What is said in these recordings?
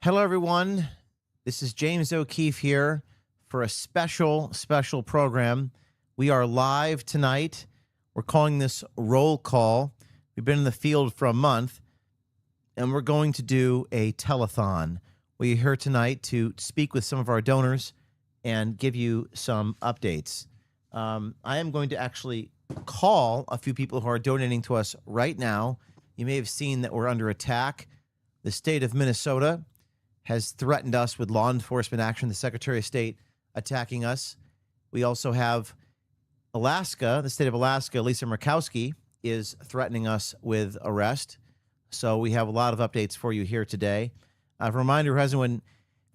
Hello, everyone. This is James O'Keefe here for a special program. We are live tonight. We're calling this Roll Call. We've been in the field for a month, and we're going to do a telethon. We're here tonight to speak with some of our donors and give you some updates. I am going to actually call a few people who are donating to us right now. You may have seen that we're under attack. The state of Minnesota has threatened us with law enforcement action. The Secretary of State attacking us. We also have Alaska, the state of Alaska. Lisa Murkowski is threatening us with arrest. So we have a lot of updates for you here today. A reminder, for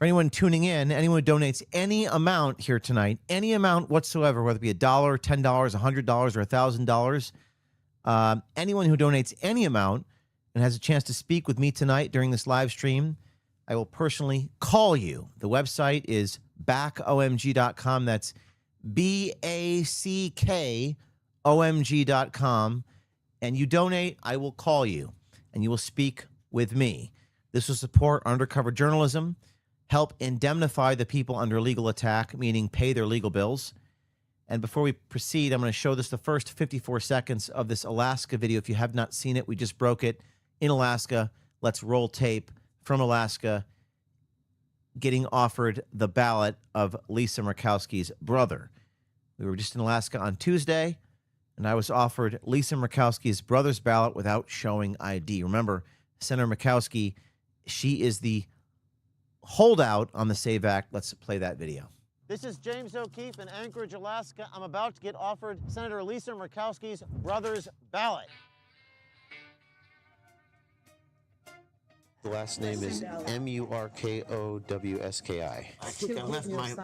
anyone tuning in, anyone who donates any amount here tonight, any amount whatsoever, whether it be $1, $10, $100, or $1,000, anyone who donates any amount and has a chance to speak with me tonight during this live stream, I will personally call you. The website is backomg.com. That's BACKOMG.com. And you donate, I will call you, and you will speak with me. This will support undercover journalism, help indemnify the people under legal attack, meaning pay their legal bills. And before we proceed, I'm going to show this the first 54 seconds of this Alaska video. If you have not seen it, we just broke it in Alaska. Let's roll tape from Alaska, getting offered the ballot of Lisa Murkowski's brother. We were just in Alaska on Tuesday, and I was offered Lisa Murkowski's brother's ballot without showing ID. Remember, Senator Murkowski, she is the holdout on the SAVE Act. Let's play that video. This is James O'Keefe in Anchorage, Alaska. I'm about to get offered Senator Lisa Murkowski's brother's ballot. The last name is Murkowski. I think I left my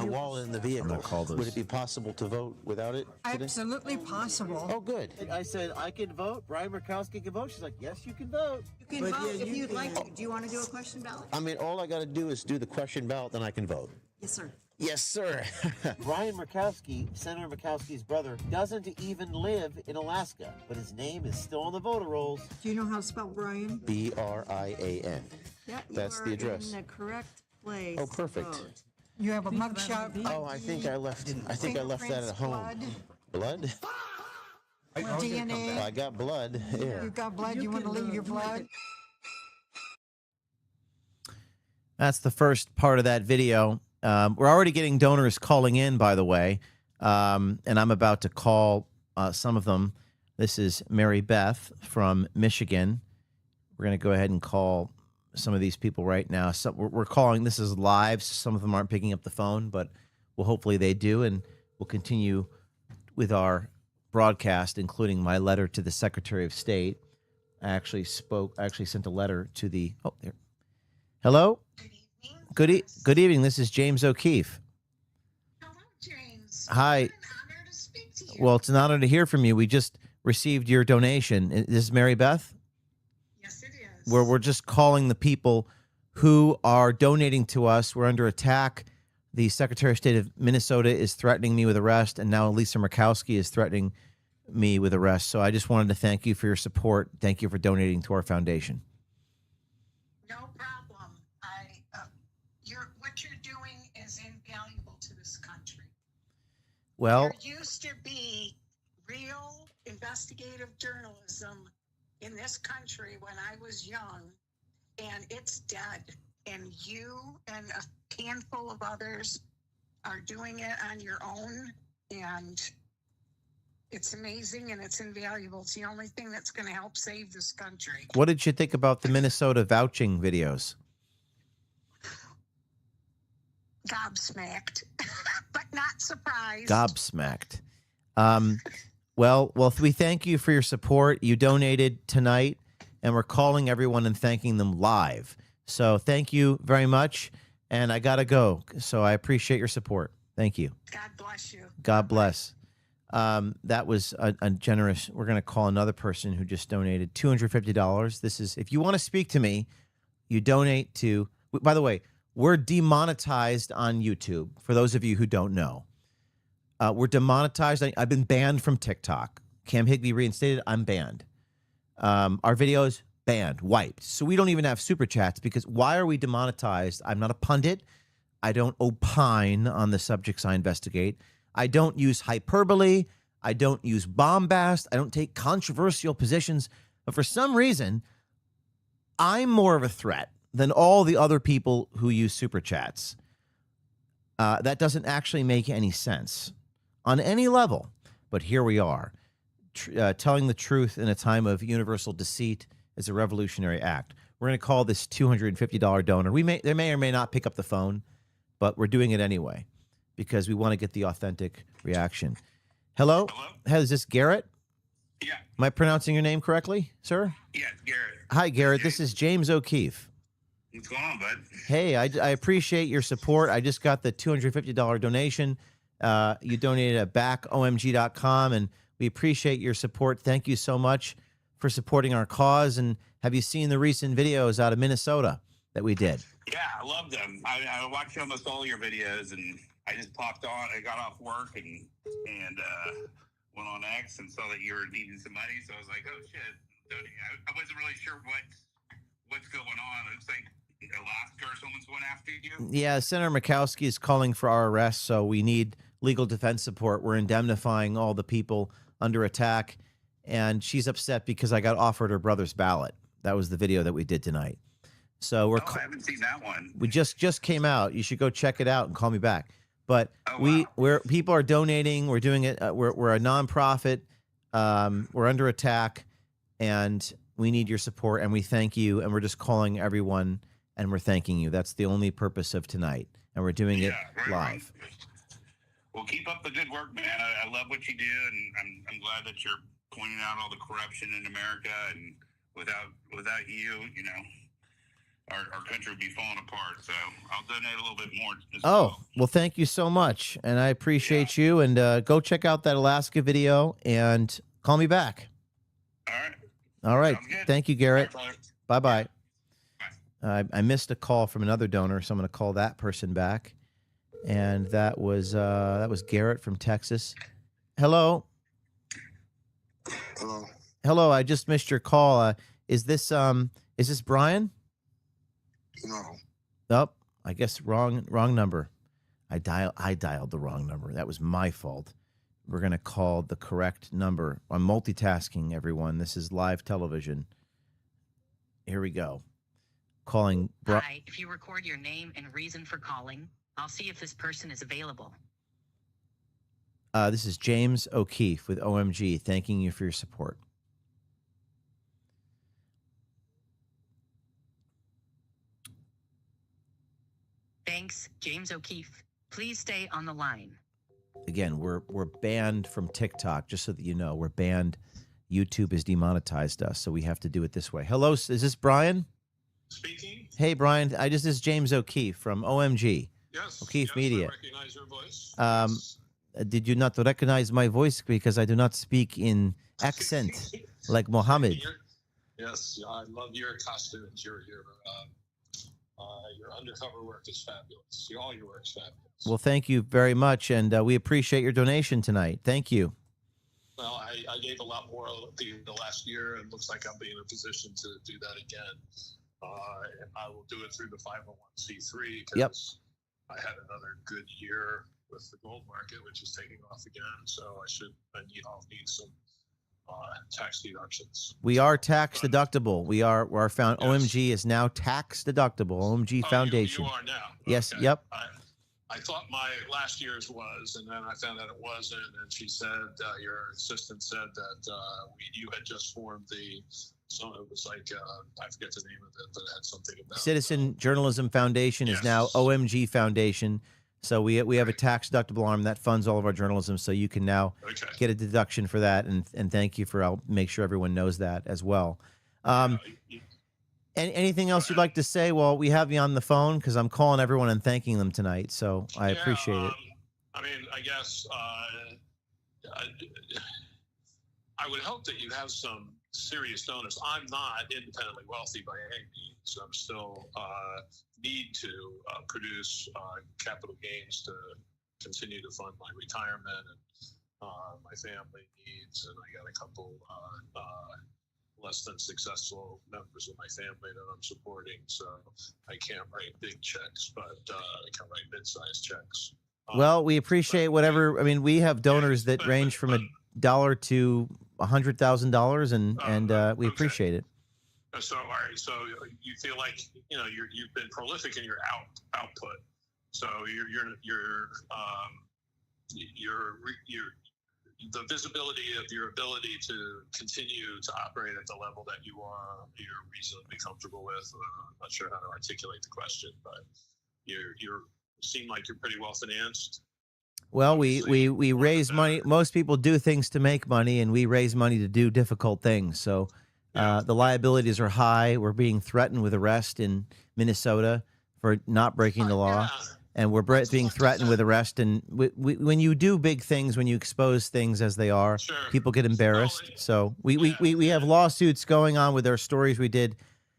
wallet in the vehicle. I'm gonna call this. Would it be possible to vote without it today? Absolutely possible. Oh, good. I said I could vote. Brian Murkowski can vote. She's like, yes, you can vote. You can vote if you'd like to. Do you want to do a question ballot? I mean, all I got to do is do the question ballot, then I can vote. Yes, sir. Yes, sir. Brian Murkowski, Senator Murkowski's brother, doesn't even live in Alaska, but his name is still on the voter rolls. Do you know how to spell Brian? Brian. Yeah, That's the address. In the correct place. Oh, perfect. Vote. You have a mugshot. Oh, I think I left that at home. Blood? DNA. I got blood. Yeah. You got blood. You want to leave your blood? That's the first part of that video. We're already getting donors calling in, by the way, and I'm about to call some of them. This is Mary Beth from Michigan. We're going to go ahead and call some of these people right now. So we're calling. This is live, so some of them aren't picking up the phone, but hopefully they do, and we'll continue with our broadcast, including my letter to the Secretary of State. I actually sent a letter to the. Oh, there. Hello. Good evening. This is James O'Keefe. Hello, James. Hi. What an honor to speak to you. Well, it's an honor to hear from you. We just received your donation. This is Mary Beth? Yes, it is. We're just calling the people who are donating to us. We're under attack. The Secretary of State of Minnesota is threatening me with arrest, and now Lisa Murkowski is threatening me with arrest. So I just wanted to thank you for your support. Thank you for donating to our foundation. No problem. What you're doing is invaluable to this country. Well, There used to be real investigative journalism in this country when I was young, and it's dead. And you and a handful of others are doing it on your own, and it's amazing and it's invaluable. It's the only thing that's going to help save this country. what did you think about the Minnesota vouching videos? Gobsmacked, but not surprised. Gobsmacked. Well, we thank you for your support. You donated tonight, and we're calling everyone and thanking them live. So thank you very much, and I got to go. So I appreciate your support. Thank you. God bless you. God bless. That was a generous. We're going to call another person who just donated $250. This is, if you want to speak to me, you donate to, by the way, we're demonetized on YouTube. For those of you who don't know, we're demonetized. I've been banned from TikTok. Cam Higbee reinstated. I'm banned. Our videos banned, wiped. So we don't even have super chats because why are we demonetized? I'm not a pundit. I don't opine on the subjects I investigate. I don't use hyperbole. I don't use bombast. I don't take controversial positions. But for some reason, I'm more of a threat than all the other people who use super chats. That doesn't actually make any sense on any level. But here we are. Telling the truth in a time of universal deceit is a revolutionary act. We're going to call this $250 donor. They may or may not pick up the phone, but we're doing it anyway because we want to get the authentic reaction. Hello? Hello? Is this Garrett? Yeah. Am I pronouncing your name correctly, sir? Yeah, Garrett. Hi, Garrett. This is James O'Keefe. What's going on, bud? Hey, I appreciate your support. I just got the $250 donation. You donated at backomg.com, and we appreciate your support. Thank you so much for supporting our cause. And have you seen the recent videos out of Minnesota that we did? Yeah, I love them. I watched almost all your videos, and I just popped on. I got off work and went on X and saw that you were needing some money. So I was like, oh shit! I wasn't really sure what's going on. It looks like Alaska or someone's going after you. Yeah, Senator Murkowski is calling for our arrest, so we need legal defense support. We're indemnifying all the people under attack, and she's upset because I got offered her brother's ballot. That was the video that we did tonight. So I haven't seen that one. We just came out. You should go check it out and call me back. But people are donating. We're doing it. We're a nonprofit. We're under attack, and we need your support. And we thank you. And we're just calling everyone, and we're thanking you. That's the only purpose of tonight, and we're doing it live. Well, keep up the good work, man. I love what you do, and I'm glad that you're pointing out all the corruption in America. And without you, you know, our country would be falling apart. So I'll donate a little bit more. Well, thank you so much, and I appreciate you. And go check out that Alaska video and call me back. All right. Thank you, Garrett. Bye-bye. I missed a call from another donor, so I'm going to call that person back. And that was Garrett from Texas. Hello. Hello. I just missed your call. Is this Brian? No. Oh, I guess wrong number. I dialed the wrong number. That was my fault. We're going to call the correct number. I'm multitasking, everyone. This is live television. Here we go. Calling. Hi, if you record your name and reason for calling, I'll see if this person is available. This is James O'Keefe with OMG, thanking you for your support. Thanks, James O'Keefe. Please stay on the line. Again, we're banned from TikTok, just so that you know. We're banned. YouTube has demonetized us, so we have to do it this way. Hello, is this Brian? Speaking. Hey, Brian. This is James O'Keefe from OMG. Yes. O'Keefe Media. I recognize your voice. Yes. Did you not recognize my voice because I do not speak in accent like Mohammed? Yes, I love your costumes. Your undercover work is fabulous. All your work is fabulous. Well, thank you very much, and we appreciate your donation tonight. Thank you. Well, I gave a lot more the last year, and looks like I'll be in a position to do that again. And I will do it through the 501c3 because I had another good year with the gold market, which is taking off again. So I'll need some tax deductions. We are tax deductible. We're found. Yes. OMG is now tax deductible. OMG Foundation. You are now. Yes. Okay. Yep. I thought my last year's was, and then I found out it wasn't. And she said, your assistant said that you had just formed so it was like, I forget the name of it, but it had something about Citizen Journalism Foundation is now OMG Foundation. So we have a tax deductible arm that funds all of our journalism. So you can now get a deduction for that. And thank you for, I'll make sure everyone knows that as well. Anything else you'd like to say? Well, we have you on the phone because I'm calling everyone and thanking them tonight. So I appreciate it. I mean, I guess I would hope that you have some serious donors. I'm not independently wealthy by any means. I'm still need to produce capital gains to continue to fund my retirement and my family needs. And I got a couple less than successful members of my family that I'm supporting. So I can't write big checks, but I can write mid-sized checks. Well, we appreciate whatever. I mean, we have donors that range from $1 to $100,000, and we appreciate it. So, all right. So you feel like you've been prolific in your output. So the visibility of your ability to continue to operate at the level that you're reasonably comfortable with. I'm not sure how to articulate the question, but you seem like you're pretty well financed. Well, we raise money. Most people do things to make money, and we raise money to do difficult things. So the liabilities are high. We're being threatened with arrest in Minnesota for not breaking the law. Yeah. And we're being threatened with arrest. And when you do big things, when you expose things as they are, Sure. people get embarrassed. So we have lawsuits going on with our stories we did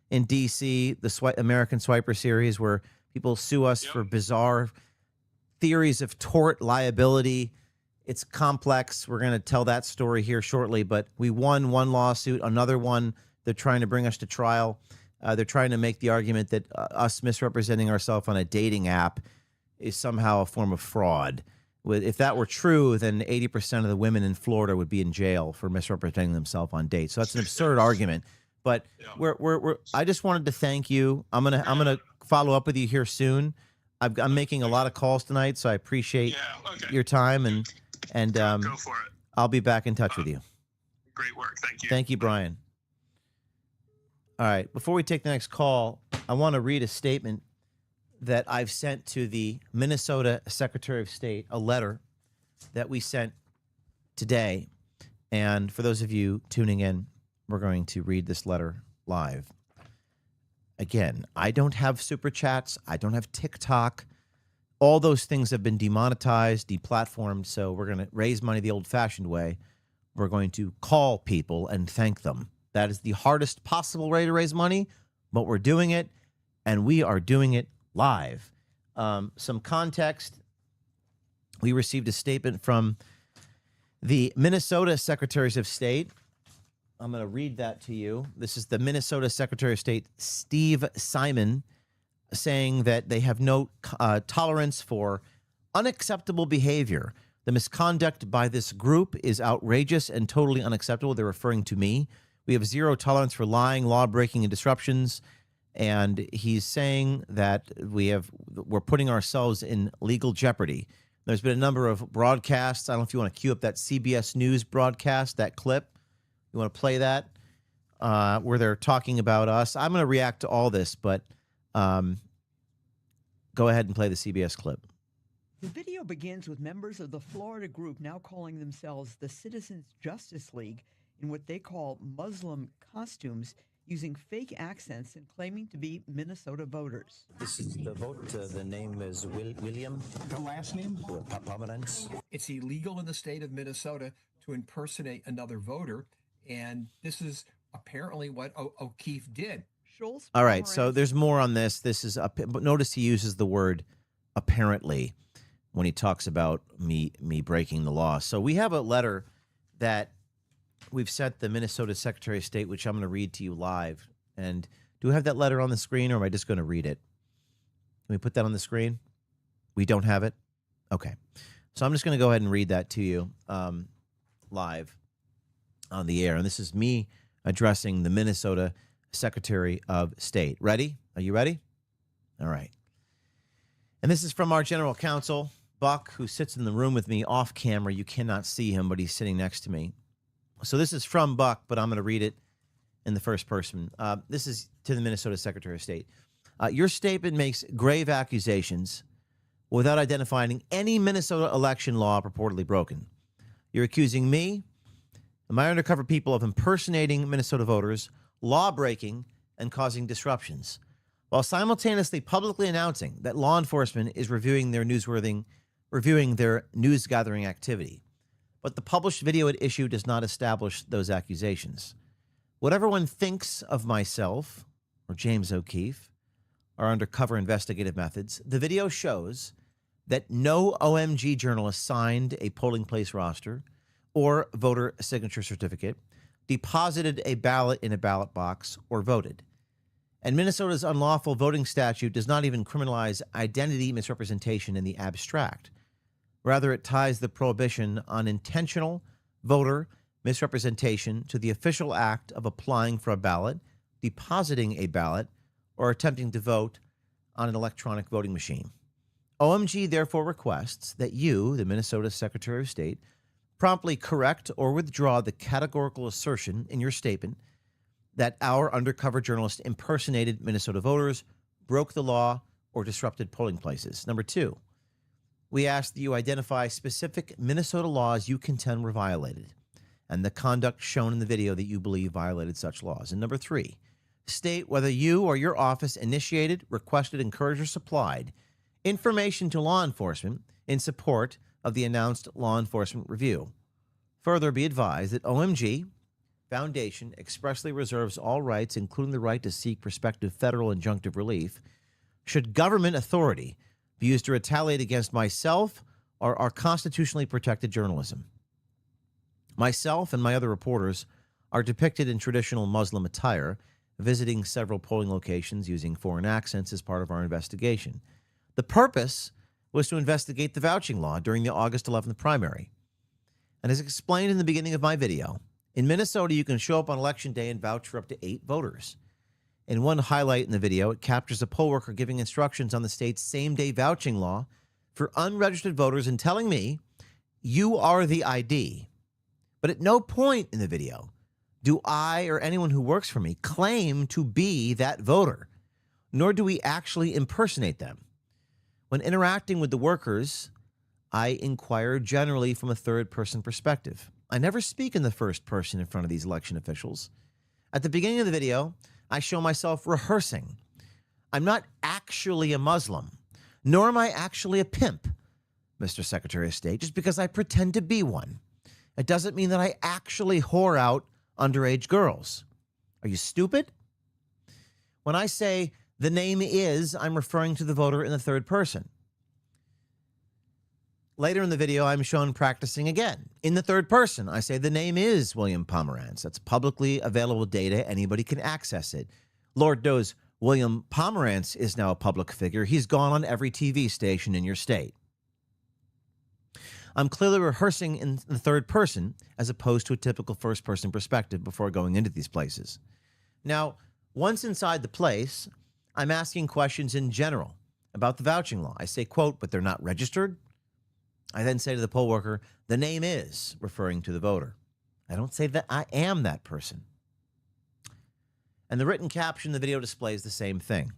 in D.C., the American Swiper series, where people sue us for bizarre theories of tort liability. It's complex. We're going to tell that story here shortly. But we won one lawsuit, another one. They're trying to bring us to trial. They're trying to make the argument that us misrepresenting ourselves on a dating app is somehow a form of fraud. If that were true, then 80% of the women in Florida would be in jail for misrepresenting themselves on dates. So that's an absurd argument. But I just wanted to thank you. I'm gonna follow up with you here soon. I'm making a lot of calls tonight, so I appreciate your time and Go for it. I'll be back in touch with you. Great work. Thank you. Thank you, Brian. All right. Before we take the next call, I want to read a statement that I've sent to the Minnesota Secretary of State, a letter that we sent today. And for those of you tuning in, we're going to read this letter live. Again, I don't have super chats. I don't have TikTok. All those things have been demonetized, deplatformed. So we're going to raise money the old-fashioned way. We're going to call people and thank them. That is the hardest possible way to raise money, but we're doing it, and we are doing it live. Some context. We received a statement from the Minnesota Secretaries of State. I'm going to read that to you. This is the Minnesota Secretary of State, Steve Simon, saying that they have no tolerance for unacceptable behavior. The misconduct by this group is outrageous and totally unacceptable. They're referring to me. We have zero tolerance for lying, law breaking, and disruptions. And he's saying that we're putting ourselves in legal jeopardy. There's been a number of broadcasts. I don't know if you want to cue up that CBS News broadcast, that clip. You want to play that? Where they're talking about us. I'm going to react to all this, but go ahead and play the CBS clip. The video begins with members of the Florida group now calling themselves the Citizens Justice League in what they call Muslim costumes, using fake accents and claiming to be Minnesota voters. This is the vote. The name is William. The last name? Pomerantz. It's illegal in the state of Minnesota to impersonate another voter, and this is apparently what O'Keefe did. Schultz, all right, so there's more on this. This is but notice he uses the word apparently when he talks about me breaking the law. So we have a letter that we've sent the Minnesota Secretary of State, which I'm going to read to you live. And do we have that letter on the screen, or am I just going to read it? Can we put that on the screen? We don't have it? Okay. So I'm just going to go ahead and read that to you live on the air. And this is me addressing the Minnesota Secretary of State. Ready? Are you ready? All right. And this is from our general counsel, Buck, who sits in the room with me off camera. You cannot see him, but he's sitting next to me. So this is from Buck, but I'm going to read it in the first person. This is to the Minnesota Secretary of State. Your statement makes grave accusations without identifying any Minnesota election law purportedly broken. You're accusing me and my undercover people of impersonating Minnesota voters, law breaking, and causing disruptions, while simultaneously publicly announcing that law enforcement is reviewing their news gathering activity. But the published video at issue does not establish those accusations. Whatever one thinks of myself or James O'Keefe, our undercover investigative methods, the video shows that no OMG journalist signed a polling place roster or voter signature certificate, deposited a ballot in a ballot box, or voted. And Minnesota's unlawful voting statute does not even criminalize identity misrepresentation in the abstract. Rather, it ties the prohibition on intentional voter misrepresentation to the official act of applying for a ballot, depositing a ballot, or attempting to vote on an electronic voting machine. OMG therefore requests that you, the Minnesota Secretary of State, promptly correct or withdraw the categorical assertion in your statement that our undercover journalist impersonated Minnesota voters, broke the law, or disrupted polling places. Number 2, we ask that you identify specific Minnesota laws you contend were violated and the conduct shown in the video that you believe violated such laws. And number 3, state whether you or your office initiated, requested, encouraged, or supplied information to law enforcement in support of the announced law enforcement review. Further, be advised that OMG Foundation expressly reserves all rights, including the right to seek prospective federal injunctive relief, should government authority be used to retaliate against myself or our constitutionally protected journalism. Myself and my other reporters are depicted in traditional Muslim attire, visiting several polling locations using foreign accents as part of our investigation. The purpose was to investigate the vouching law during the August 11th primary. And as explained in the beginning of my video, in Minnesota, you can show up on Election Day and vouch for up to 8 voters. In one highlight in the video, it captures a poll worker giving instructions on the state's same-day vouching law for unregistered voters and telling me, you are the ID. But at no point in the video do I or anyone who works for me claim to be that voter, nor do we actually impersonate them. When interacting with the workers, I inquire generally from a third-person perspective. I never speak in the first person in front of these election officials. At the beginning of the video, I show myself rehearsing. I'm not actually a Muslim, nor am I actually a pimp, Mr. Secretary of State, just because I pretend to be one. It doesn't mean that I actually whore out underage girls. Are you stupid? When I say the name is, I'm referring to the voter in the third person. Later in the video, I'm shown practicing again. In the third person, I say the name is William Pomerantz. That's publicly available data. Anybody can access it. Lord knows William Pomerantz is now a public figure. He's gone on every TV station in your state. I'm clearly rehearsing in the third person as opposed to a typical first-person perspective before going into these places. Now, once inside the place, I'm asking questions in general about the vouching law. I say, quote, but they're not registered. I then say to the poll worker, the name is, referring to the voter. I don't say that I am that person. And the written caption in the video displays the same thing.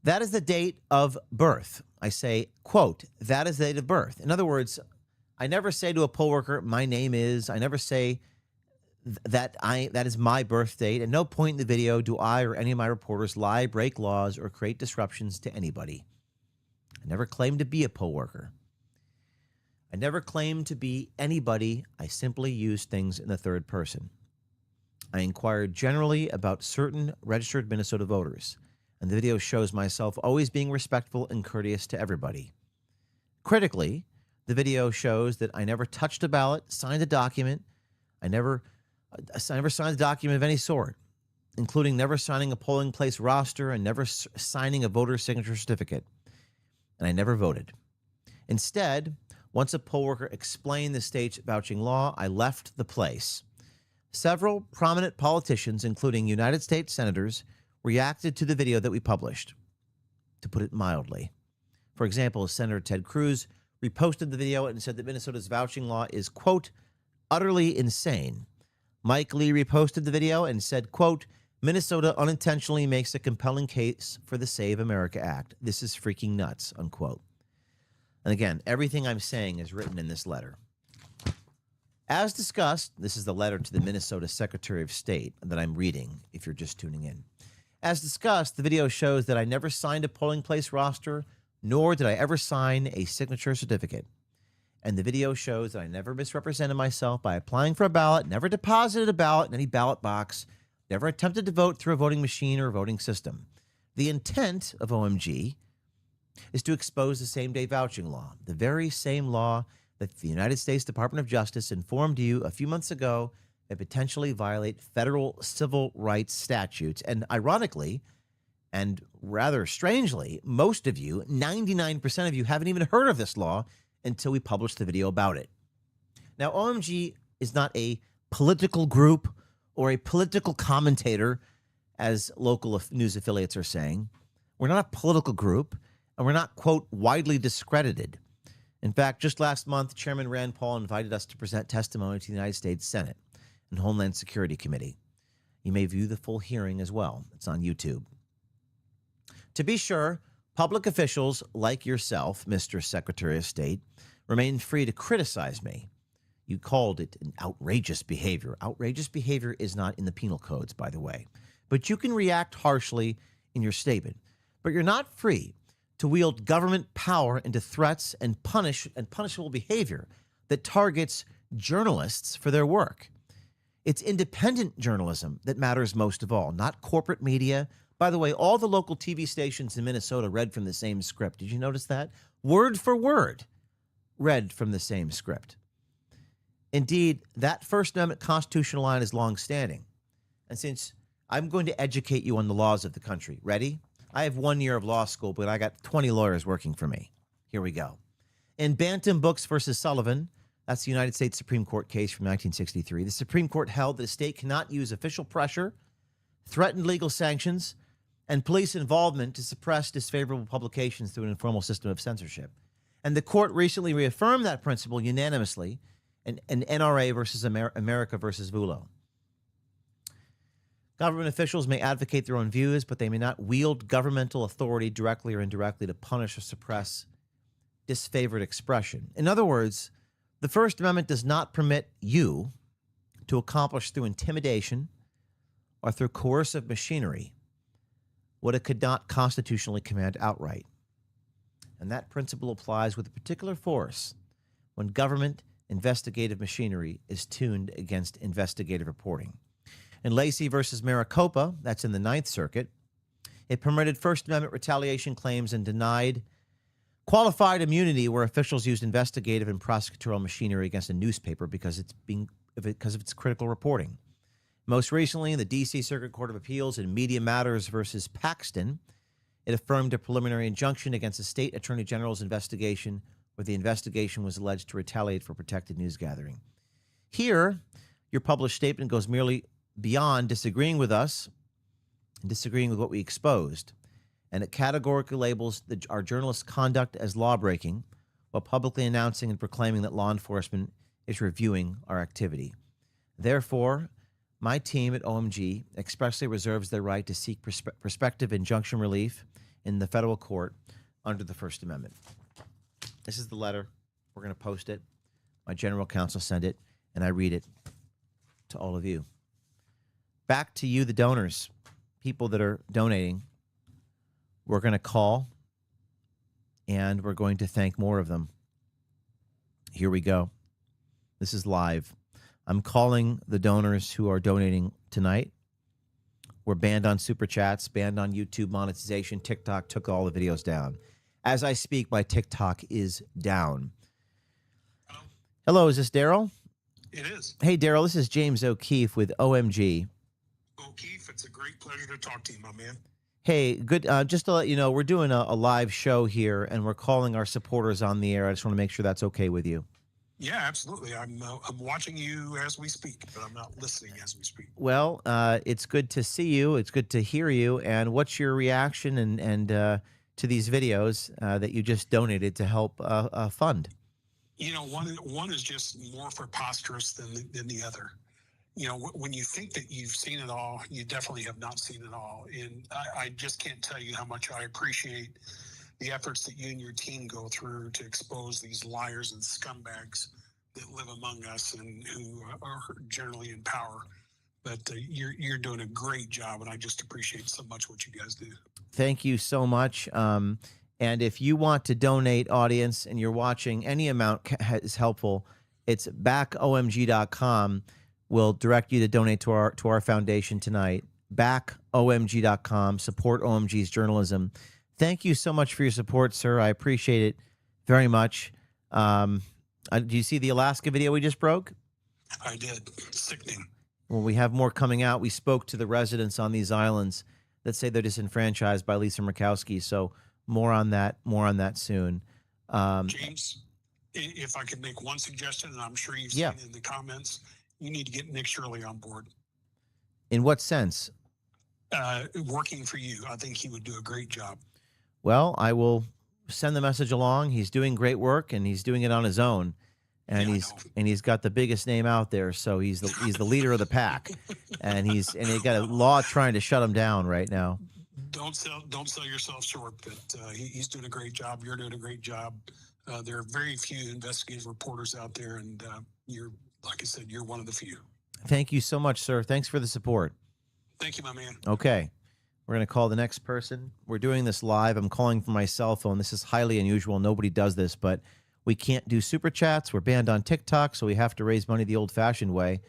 That is the date of birth. I say, quote, that is the date of birth. In other words, I never say to a poll worker, my name is. I never say that is my birth date. At no point in the video do I or any of my reporters lie, break laws, or create disruptions to anybody. I never claimed to be a poll worker. I never claimed to be anybody. I simply use things in the third person. I inquired generally about certain registered Minnesota voters, and the video shows myself always being respectful and courteous to everybody. Critically, the video shows that I never touched a ballot, signed a document. I never signed a document of any sort, including never signing a polling place roster and never signing a voter signature certificate. And I never voted. Instead, once a poll worker explained the state's vouching law, I left the place. Several prominent politicians, including United States senators, reacted to the video that we published, to put it mildly. For example, Senator Ted Cruz reposted the video and said that Minnesota's vouching law is, quote, utterly insane. Mike Lee reposted the video and said, quote, Minnesota unintentionally makes a compelling case for the Save America Act. This is freaking nuts, unquote. And again, everything I'm saying is written in this letter. As discussed, this is the letter to the Minnesota Secretary of State that I'm reading, if you're just tuning in. As discussed, the video shows that I never signed a polling place roster, nor did I ever sign a signature certificate. And the video shows that I never misrepresented myself by applying for a ballot, never deposited a ballot in any ballot box, never attempted to vote through a voting machine or a voting system. The intent of OMG is to expose the same-day vouching law, the very same law that the United States Department of Justice informed you a few months ago may potentially violate federal civil rights statutes. And ironically, and rather strangely, most of you, 99% of you, haven't even heard of this law until we published the video about it. Now, OMG is not a political group or a political commentator, as local news affiliates are saying. We're not a political group, and we're not, quote, widely discredited. In fact, just last month, Chairman Rand Paul invited us to present testimony to the United States Senate and Homeland Security Committee. You may view the full hearing as well. It's on YouTube. To be sure, public officials like yourself, Mr. Secretary of State, remain free to criticize me. You called it an outrageous behavior. Outrageous behavior is not in the penal codes, by the way. But you can react harshly in your statement. But you're not free to wield government power into threats and punishable behavior that targets journalists for their work. It's independent journalism that matters most of all, not corporate media. By the way, all the local TV stations in Minnesota read from the same script. Did you notice that? Word for word, read from the same script. Indeed, that First Amendment constitutional line is longstanding. And since I'm going to educate you on the laws of the country, ready? I have 1 year of law school, but I got 20 lawyers working for me. Here we go. In Bantam Books versus Sullivan, that's the United States Supreme Court case from 1963, the Supreme Court held that a state cannot use official pressure, threatened legal sanctions, and police involvement to suppress disfavorable publications through an informal system of censorship. And the court recently reaffirmed that principle unanimously in NRA versus America versus Vulo. Government officials may advocate their own views, but they may not wield governmental authority directly or indirectly to punish or suppress disfavored expression. In other words, the First Amendment does not permit you to accomplish through intimidation or through coercive machinery what it could not constitutionally command outright. And that principle applies with a particular force when government investigative machinery is tuned against investigative reporting. In Lacey versus Maricopa, that's in the Ninth Circuit, it permitted First Amendment retaliation claims and denied qualified immunity where officials used investigative and prosecutorial machinery against a newspaper because of its critical reporting. Most recently, in the D.C. Circuit Court of Appeals in Media Matters versus Paxton, it affirmed a preliminary injunction against the state attorney general's investigation where the investigation was alleged to retaliate for protected news gathering. Here, your published statement goes merely beyond disagreeing with us and disagreeing with what we exposed, and it categorically labels our journalists' conduct as law-breaking while publicly announcing and proclaiming that law enforcement is reviewing our activity. Therefore, my team at OMG expressly reserves their right to seek prospective injunction relief in the federal court under the First Amendment. This is the letter. We're going to post it. My general counsel sent it, and I read it to all of you. Back to you, the donors, people that are donating. We're going to call, and we're going to thank more of them. Here we go. This is live. I'm calling the donors who are donating tonight. We're banned on Super Chats, banned on YouTube monetization. TikTok took all the videos down. As I speak, my TikTok is down. Hello, is this Daryl? It is. Hey, Daryl, this is James O'Keefe with OMG. O'Keefe, it's a great pleasure to talk to you, my man. Hey, good. Just to let you know, we're doing a live show here, and we're calling our supporters on the air. I just want to make sure that's okay with you. Yeah, absolutely. I'm watching you as we speak, but I'm not listening as we speak. Well, it's good to see you. It's good to hear you. And what's your reaction and to these videos that you just donated to help fund? You know, one is just more preposterous than the other. You know, when you think that you've seen it all, you definitely have not seen it all. And I just can't tell you how much I appreciate the efforts that you and your team go through to expose these liars and scumbags that live among us and who are generally in power. But you're doing a great job, and I just appreciate so much what you guys do. Thank you so much. And if you want to donate, audience, and you're watching, any amount is helpful. It's backomg.com. Will direct you to donate to our foundation tonight. Backomg.com. Support OMG's journalism. Thank you so much for your support, sir. I appreciate it very much. Do you see the Alaska video we just broke? I did. Sickening. Well, we have more coming out. We spoke to the residents on these islands that say they're disenfranchised by Lisa Murkowski. So more on that soon. James, if I could make one suggestion, and I'm sure you've seen it in the comments, you need to get Nick Shirley on board. In what sense? Working for you. I think he would do a great job. Well, I will send the message along. He's doing great work, and he's doing it on his own. And he's got the biggest name out there, so he's the leader of the pack, and they got a law trying to shut him down right now. Don't sell yourself short, but he's doing a great job. You're doing a great job. There are very few investigative reporters out there, and you're, like I said, you're one of the few. Thank you so much, sir. Thanks for the support. Thank you, my man. Okay. We're going to call the next person. We're doing this live. I'm calling from my cell phone. This is highly unusual. Nobody does this, but we can't do super chats. We're banned on TikTok, so we have to raise money the old-fashioned way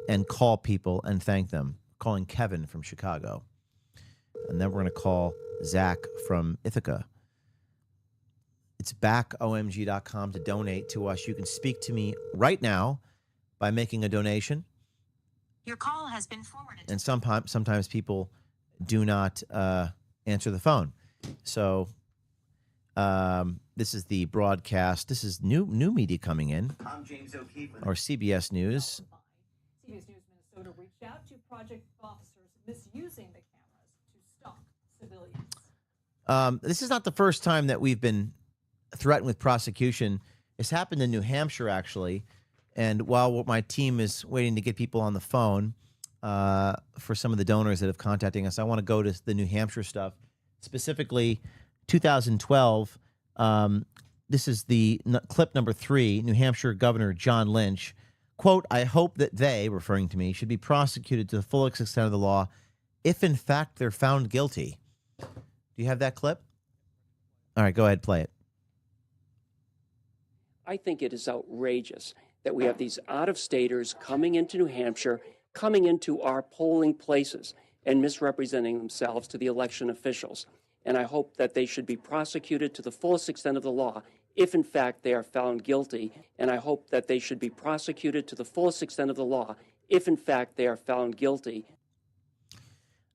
and call people and thank them. Calling Kevin from Chicago. And then we're going to call Zach from Ithaca. It's backomg.com to donate to us. You can speak to me right now by making a donation. Your call has been forwarded. And sometimes people do not answer the phone. So this is the broadcast. This is new media coming in. I'm James O'Keefe. Or CBS News. CBS News Minnesota reached out to project officers misusing the cameras to stalk civilians. This is not the first time that we've been threatened with prosecution. It's happened in New Hampshire, actually. And while my team is waiting to get people on the phone for some of the donors that have contacting us, I want to go to the New Hampshire stuff. Specifically, 2012, this is the clip number 3, New Hampshire Governor John Lynch. Quote, I hope that they, referring to me, should be prosecuted to the fullest extent of the law if, in fact, they're found guilty. Do you have that clip? All right, go ahead, play it. I think it is outrageous that we have these out-of-staters coming into New Hampshire, coming into our polling places and misrepresenting themselves to the election officials. And I hope that they should be prosecuted to the fullest extent of the law if, in fact, they are found guilty. And I hope that they should be prosecuted to the fullest extent of the law if, in fact, they are found guilty.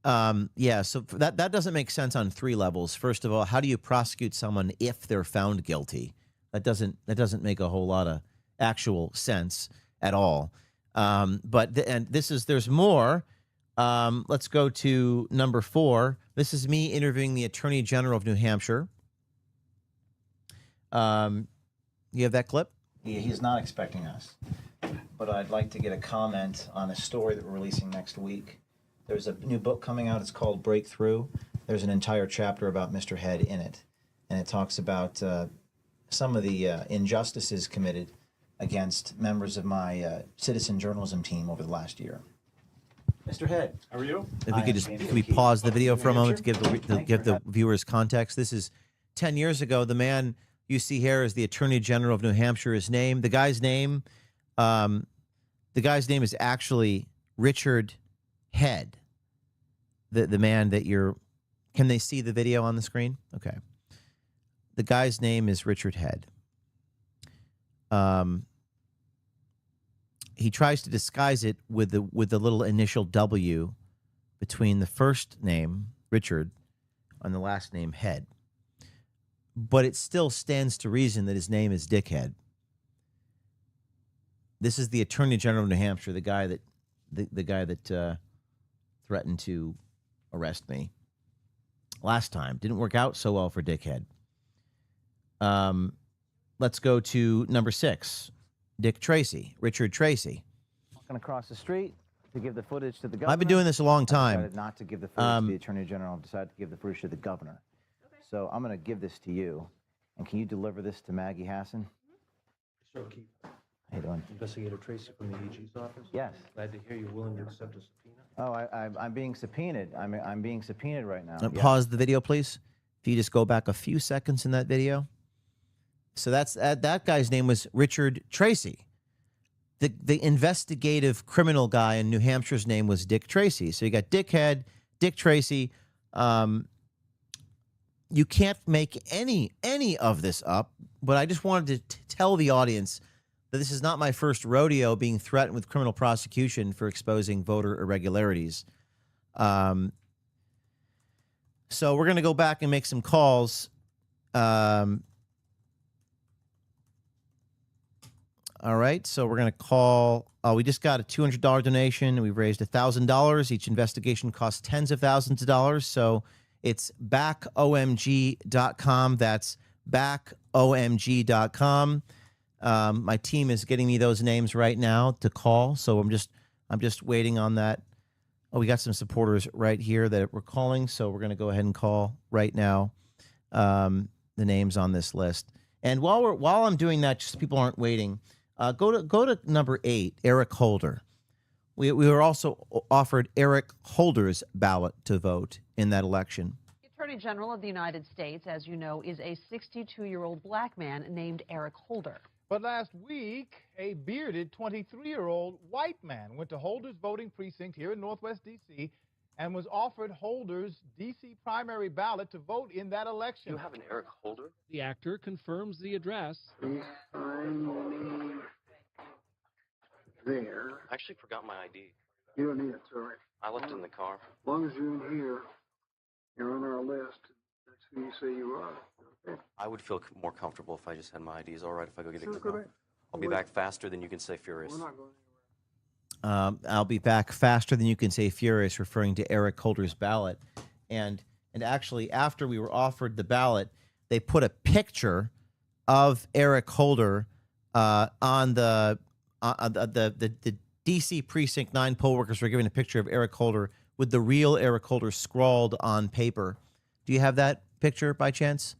Yeah, so that doesn't make sense on 3 levels. First of all, how do you prosecute someone if they're found guilty? That doesn't make a whole lot of actual sense at all. There's more. Let's go to number 4. This is me interviewing the Attorney General of New Hampshire. You have that clip? Yeah, he's not expecting us. But I'd like to get a comment on a story that we're releasing next week. There's a new book coming out. It's called Breakthrough. There's an entire chapter about Mr. Head in it. And it talks about some of the injustices committed against members of my citizen journalism team over the last year. Mr. Head, how are you? If we could just can we pause the video for a moment to give the viewers context? This is 10 years ago. The man you see here is the Attorney General of New Hampshire. His name, the guy's name is actually Richard Head. The man that you're. Can they see the video on the screen? Okay. The guy's name is Richard Head. He tries to disguise it with the little initial W between the first name, Richard, and the last name, Head. But it still stands to reason that his name is Dickhead. This is the Attorney General of New Hampshire, the guy that threatened to arrest me last time. Didn't work out so well for Dickhead. Let's go to number 6. Dick Tracy, Richard Tracy. Walking across the street to give the footage to the governor. I've been doing this a long I time. decided not to give the footage to the Attorney General. I decided to give the footage to the governor. Okay. So I'm going to give this to you. And can you deliver this to Maggie Hassan? Sure, Keith. How you doing? Investigator Tracy from the AG's office. Yes. Glad to hear you're willing to accept a subpoena. Oh, I'm being subpoenaed. I'm being subpoenaed right now. Pause the video, please. If you just go back a few seconds in that video. So that guy's name was Richard Tracy. The investigative criminal guy in New Hampshire's name was Dick Tracy. So you got Dickhead, Dick Tracy. You can't make any of this up, but I just wanted to tell the audience that this is not my first rodeo being threatened with criminal prosecution for exposing voter irregularities. So we're going to go back and make some calls. All right, so we're going to call. We just got a $200 donation. We've raised $1,000. Each investigation costs tens of thousands of dollars. So it's backomg.com. That's backomg.com. My team is getting me those names right now to call. So I'm just waiting on that. Oh, we got some supporters right here that we're calling. So we're going to go ahead and call right now the names on this list. And while I'm doing that, just so people aren't waiting, go to number 8, Eric Holder. We were also offered Eric Holder's ballot to vote in that election. The Attorney General of the United States, as you know, is a 62-year-old black man named Eric Holder. But last week, a bearded 23-year-old white man went to Holder's voting precinct here in Northwest D.C. and was offered Holder's D.C. primary ballot to vote in that election. You have an Eric Holder? The actor confirms the address. There. I actually forgot my ID. You don't need it, sorry. I left it in the car. As long as you're in here, you're on our list. That's who you say you are. Okay. I would feel more comfortable if I just had my ID. Is it all right if I go get Sure, it? go ahead. I'll be back faster than you can say furious. We're not going I'll be back faster than you can say furious, referring to Eric Holder's ballot. And actually, after we were offered the ballot, they put a picture of Eric Holder on the D.C. Precinct 9 poll workers were given a picture of Eric Holder with the real Eric Holder scrawled on paper. Do you have that picture by chance?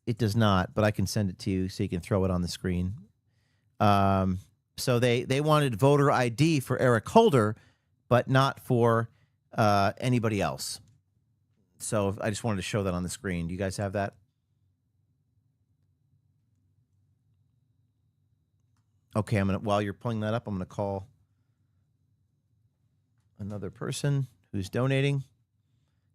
It does not, but I can send it to you so you can throw it on the screen. So they wanted voter ID for Eric Holder, but not for anybody else. So I just wanted to show that on the screen. Do you guys have that? Okay, while you're pulling that up, I'm gonna call another person who's donating.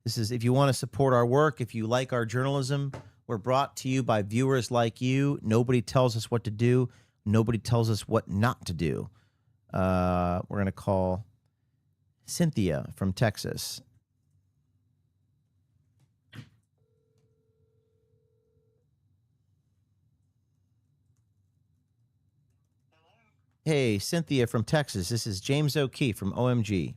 This is if you want to support our work, if you like our journalism, we're brought to you by viewers like you. Nobody tells us what to do. Nobody tells us what not to do. We're going to call Cynthia from Texas. Hey, Cynthia from Texas. This is James O'Keefe from OMG.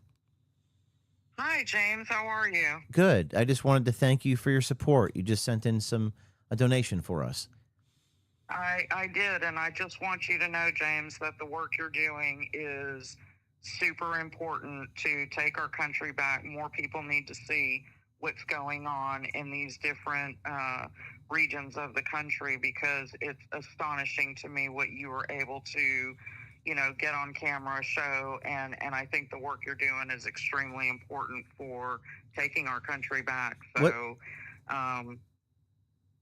Hi, James. How are you? Good. I just wanted to thank you for your support. You just sent in a donation for us. I did, and I just want you to know, James, that the work you're doing is super important to take our country back. More people need to see what's going on in these different regions of the country, because it's astonishing to me what you were able to, get on camera, show, and I think the work you're doing is extremely important for taking our country back. So,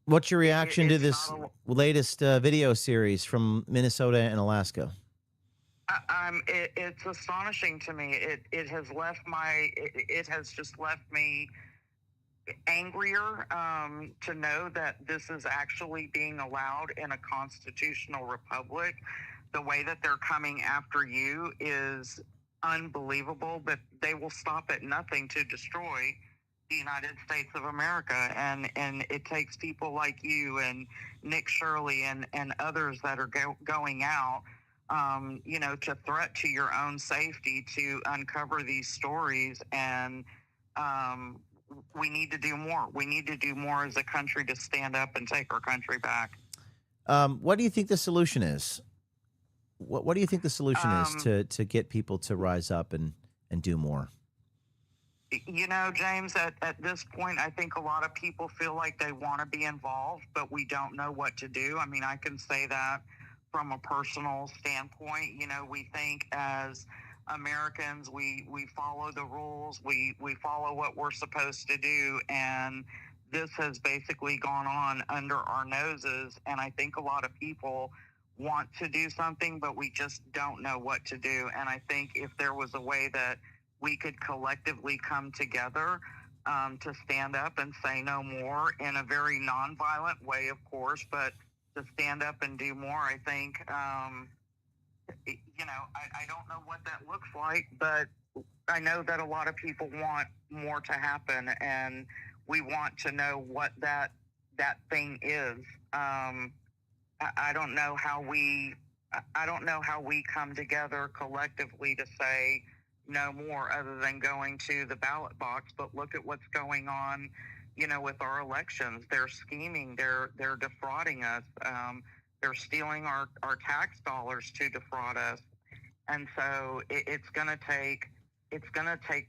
what's your reaction to this latest video series from Minnesota and Alaska? It's astonishing to me. It has just left me angrier to know that this is actually being allowed in a constitutional republic. The way that they're coming after you is unbelievable, but they will stop at nothing to destroy the United States of America. And it takes people like you and Nick Shirley and others that are going out, to threat to your own safety to uncover these stories. And we need to do more. We need to do more as a country to stand up and take our country back. What do you think the solution is? What do you think the solution is to get people to rise up and do more? James, at this point, I think a lot of people feel like they want to be involved, but we don't know what to do. I mean, I can say that from a personal standpoint. We think as Americans, we follow the rules, we follow what we're supposed to do, and this has basically gone on under our noses. And I think a lot of people want to do something, but we just don't know what to do. And I think if there was a way that we could collectively come together, to stand up and say no more in a very nonviolent way, of course, but to stand up and do more. I think, I don't know what that looks like, but I know that a lot of people want more to happen, and we want to know what that thing is. I don't know how we come together collectively to say no more, other than going to the ballot box. But look at what's going on, with our elections. They're scheming. They're defrauding us. They're stealing our tax dollars to defraud us. And so it's going to take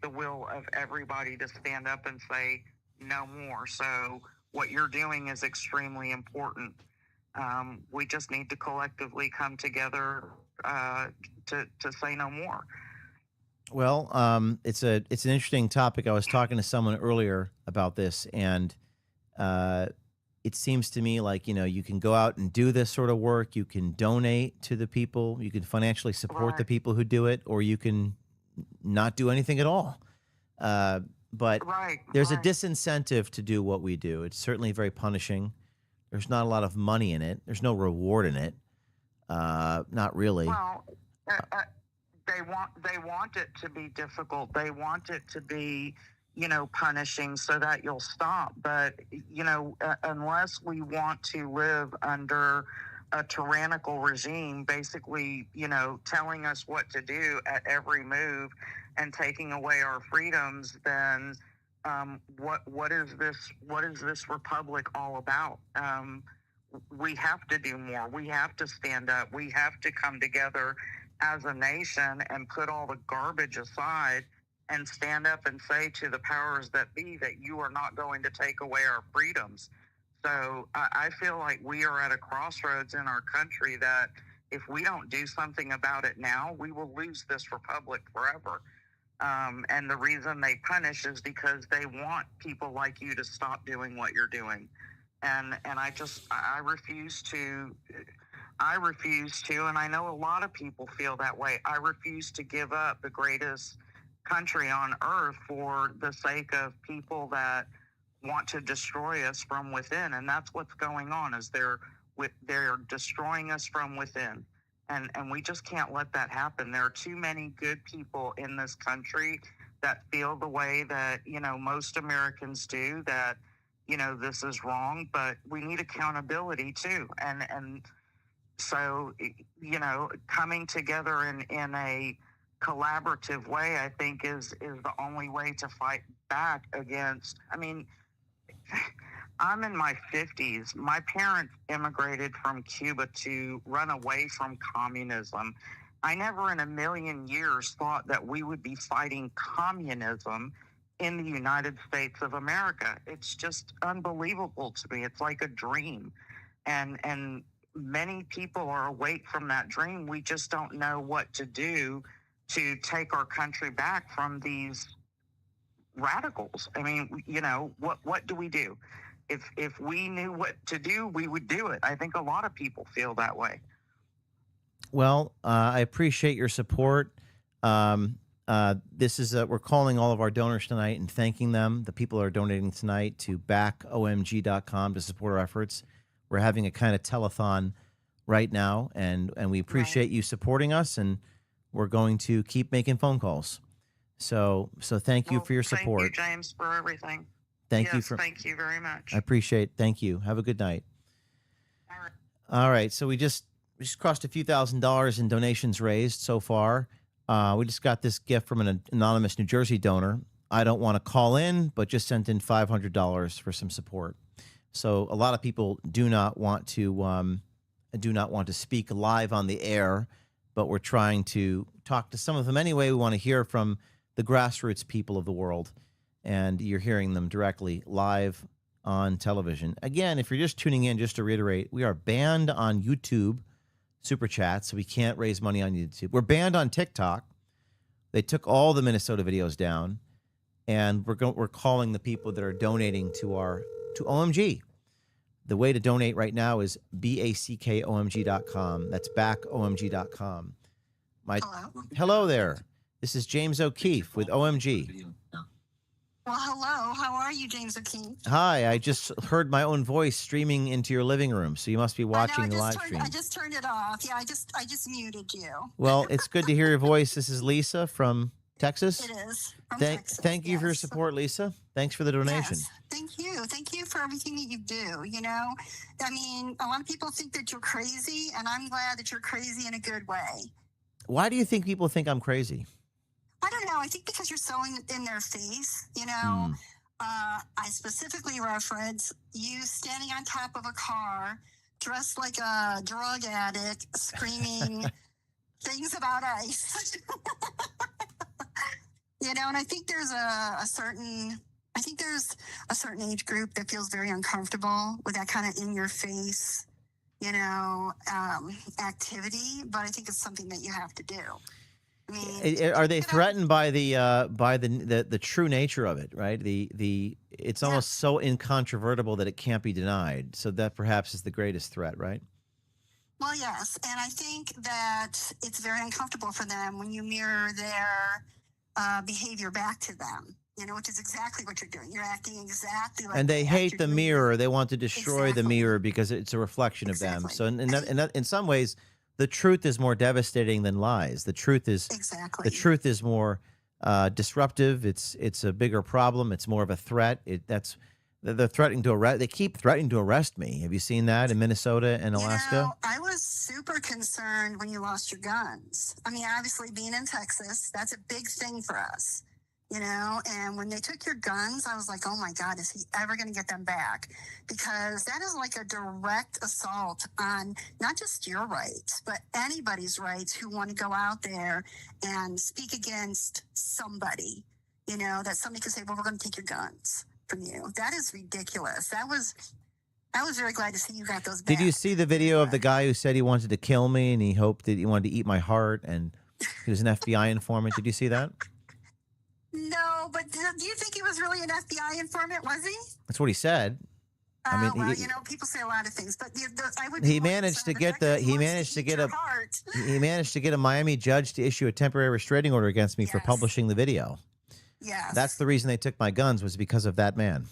the will of everybody to stand up and say no more. So what you're doing is extremely important. We just need to collectively come together to say no more. Well, it's an interesting topic. I was talking to someone earlier about this, and it seems to me like, you can go out and do this sort of work. You can donate to the people. You can financially support the people who do it, or you can not do anything at all. But there's a disincentive to do what we do. It's certainly very punishing. There's not a lot of money in it. There's no reward in it. Not really. Well, they want it to be difficult. They want it to be, punishing so that you'll stop. But, unless we want to live under a tyrannical regime, basically, telling us what to do at every move and taking away our freedoms, then what is this republic all about? We have to do more. We have to stand up. We have to come together as a nation and put all the garbage aside and stand up and say to the powers that be that you are not going to take away our freedoms. So I feel like we are at a crossroads in our country that if we don't do something about it now, we will lose this republic forever. And the reason they punish is because they want people like you to stop doing what you're doing. And I refuse to, and I know a lot of people feel that way. I refuse to give up the greatest country on earth for the sake of people that want to destroy us from within. And that's what's going on, is they're destroying us from within. And we just can't let that happen. There are too many good people in this country that feel the way that, most Americans do, that, this is wrong, but we need accountability too. And so, coming together in a collaborative way, I think is the only way to fight back against, I'm in my 50s. My parents immigrated from Cuba to run away from communism. I never in a million years thought that we would be fighting communism in the United States of America. It's just unbelievable to me. It's like a dream. And many people are awake from that dream. We just don't know what to do to take our country back from these radicals. What do we do? If we knew what to do, we would do it. I think a lot of people feel that way. Well, I appreciate your support. This is we're calling all of our donors tonight and thanking them. The people that are donating tonight to backomg.com to support our efforts. We're having a kind of telethon right now, and we appreciate you supporting us, and we're going to keep making phone calls. So thank you for your support. Thank you, James, for everything. Thank you you very much. I appreciate it. Thank you. Have a good night. All right. So we just crossed a few $1,000s in donations raised so far. We just got this gift from an anonymous New Jersey donor. I don't want to call in, but just sent in $500 for some support. So a lot of people do not want to speak live on the air, but we're trying to talk to some of them anyway. We want to hear from the grassroots people of the world, and you're hearing them directly live on television. Again, if you're just tuning in, just to reiterate, we are banned on YouTube Super Chats, so we can't raise money on YouTube. We're banned on TikTok. They took all the Minnesota videos down, and we're calling the people that are donating to OMG. The way to donate right now is BACKOMG.com. That's backomg.com. Hello there. This is James O'Keefe with OMG. Well, hello. How are you, James O'Keefe? Hi, I just heard my own voice streaming into your living room, so you must be watching the live stream. I just turned it off. Yeah, I just muted you. Well, it's good to hear your voice. This is Lisa from Texas. It is from Texas. Thank you for your support, Lisa. Thanks for the donation. Yes, thank you. Thank you for everything that you do. You know, I mean, a lot of people think that you're crazy, and I'm glad that you're crazy in a good way. Why do you think people think I'm crazy? I don't know. I think because you're so in their face, you know. I specifically reference you standing on top of a car, dressed like a drug addict, screaming things about ICE. You know, and I think there's a certain age group that feels very uncomfortable with that kind of in your face, you know, activity. But I think it's something that you have to do. I mean, are they threatened by the true nature of it, right? It's almost so incontrovertible that it can't be denied. So that perhaps is the greatest threat, right? Well, yes, and I think that it's very uncomfortable for them when you mirror their behavior back to them. You know, which is exactly what you're doing. You're acting exactly like. And they hate the mirror. They want to destroy the mirror because it's a reflection of them. So in some ways, the truth is more devastating than lies. The truth is more disruptive. It's a bigger problem. It's more of a threat. They're threatening to arrest. They keep threatening to arrest me. Have you seen that in Minnesota and Alaska? You know, I was super concerned when you lost your guns. I mean, obviously being in Texas, that's a big thing for us. You know, and when they took your guns, I was like, oh my God, is he ever going to get them back? Because that is like a direct assault on not just your rights, but anybody's rights who want to go out there and speak against somebody, you know, that somebody could say, well, we're going to take your guns from you. That is ridiculous. I was very glad to see you got those back. Did you see the video of the guy who said he wanted to kill me and he hoped that he wanted to eat my heart and he was an FBI informant? Did you see that? No, but do you think he was really an FBI informant? Was he? That's what he said. I mean, well, you know, people say a lot of things, but I would. He managed to get a Miami judge to issue a temporary restraining order against me for publishing the video. Yes. That's the reason they took my guns, was because of that man.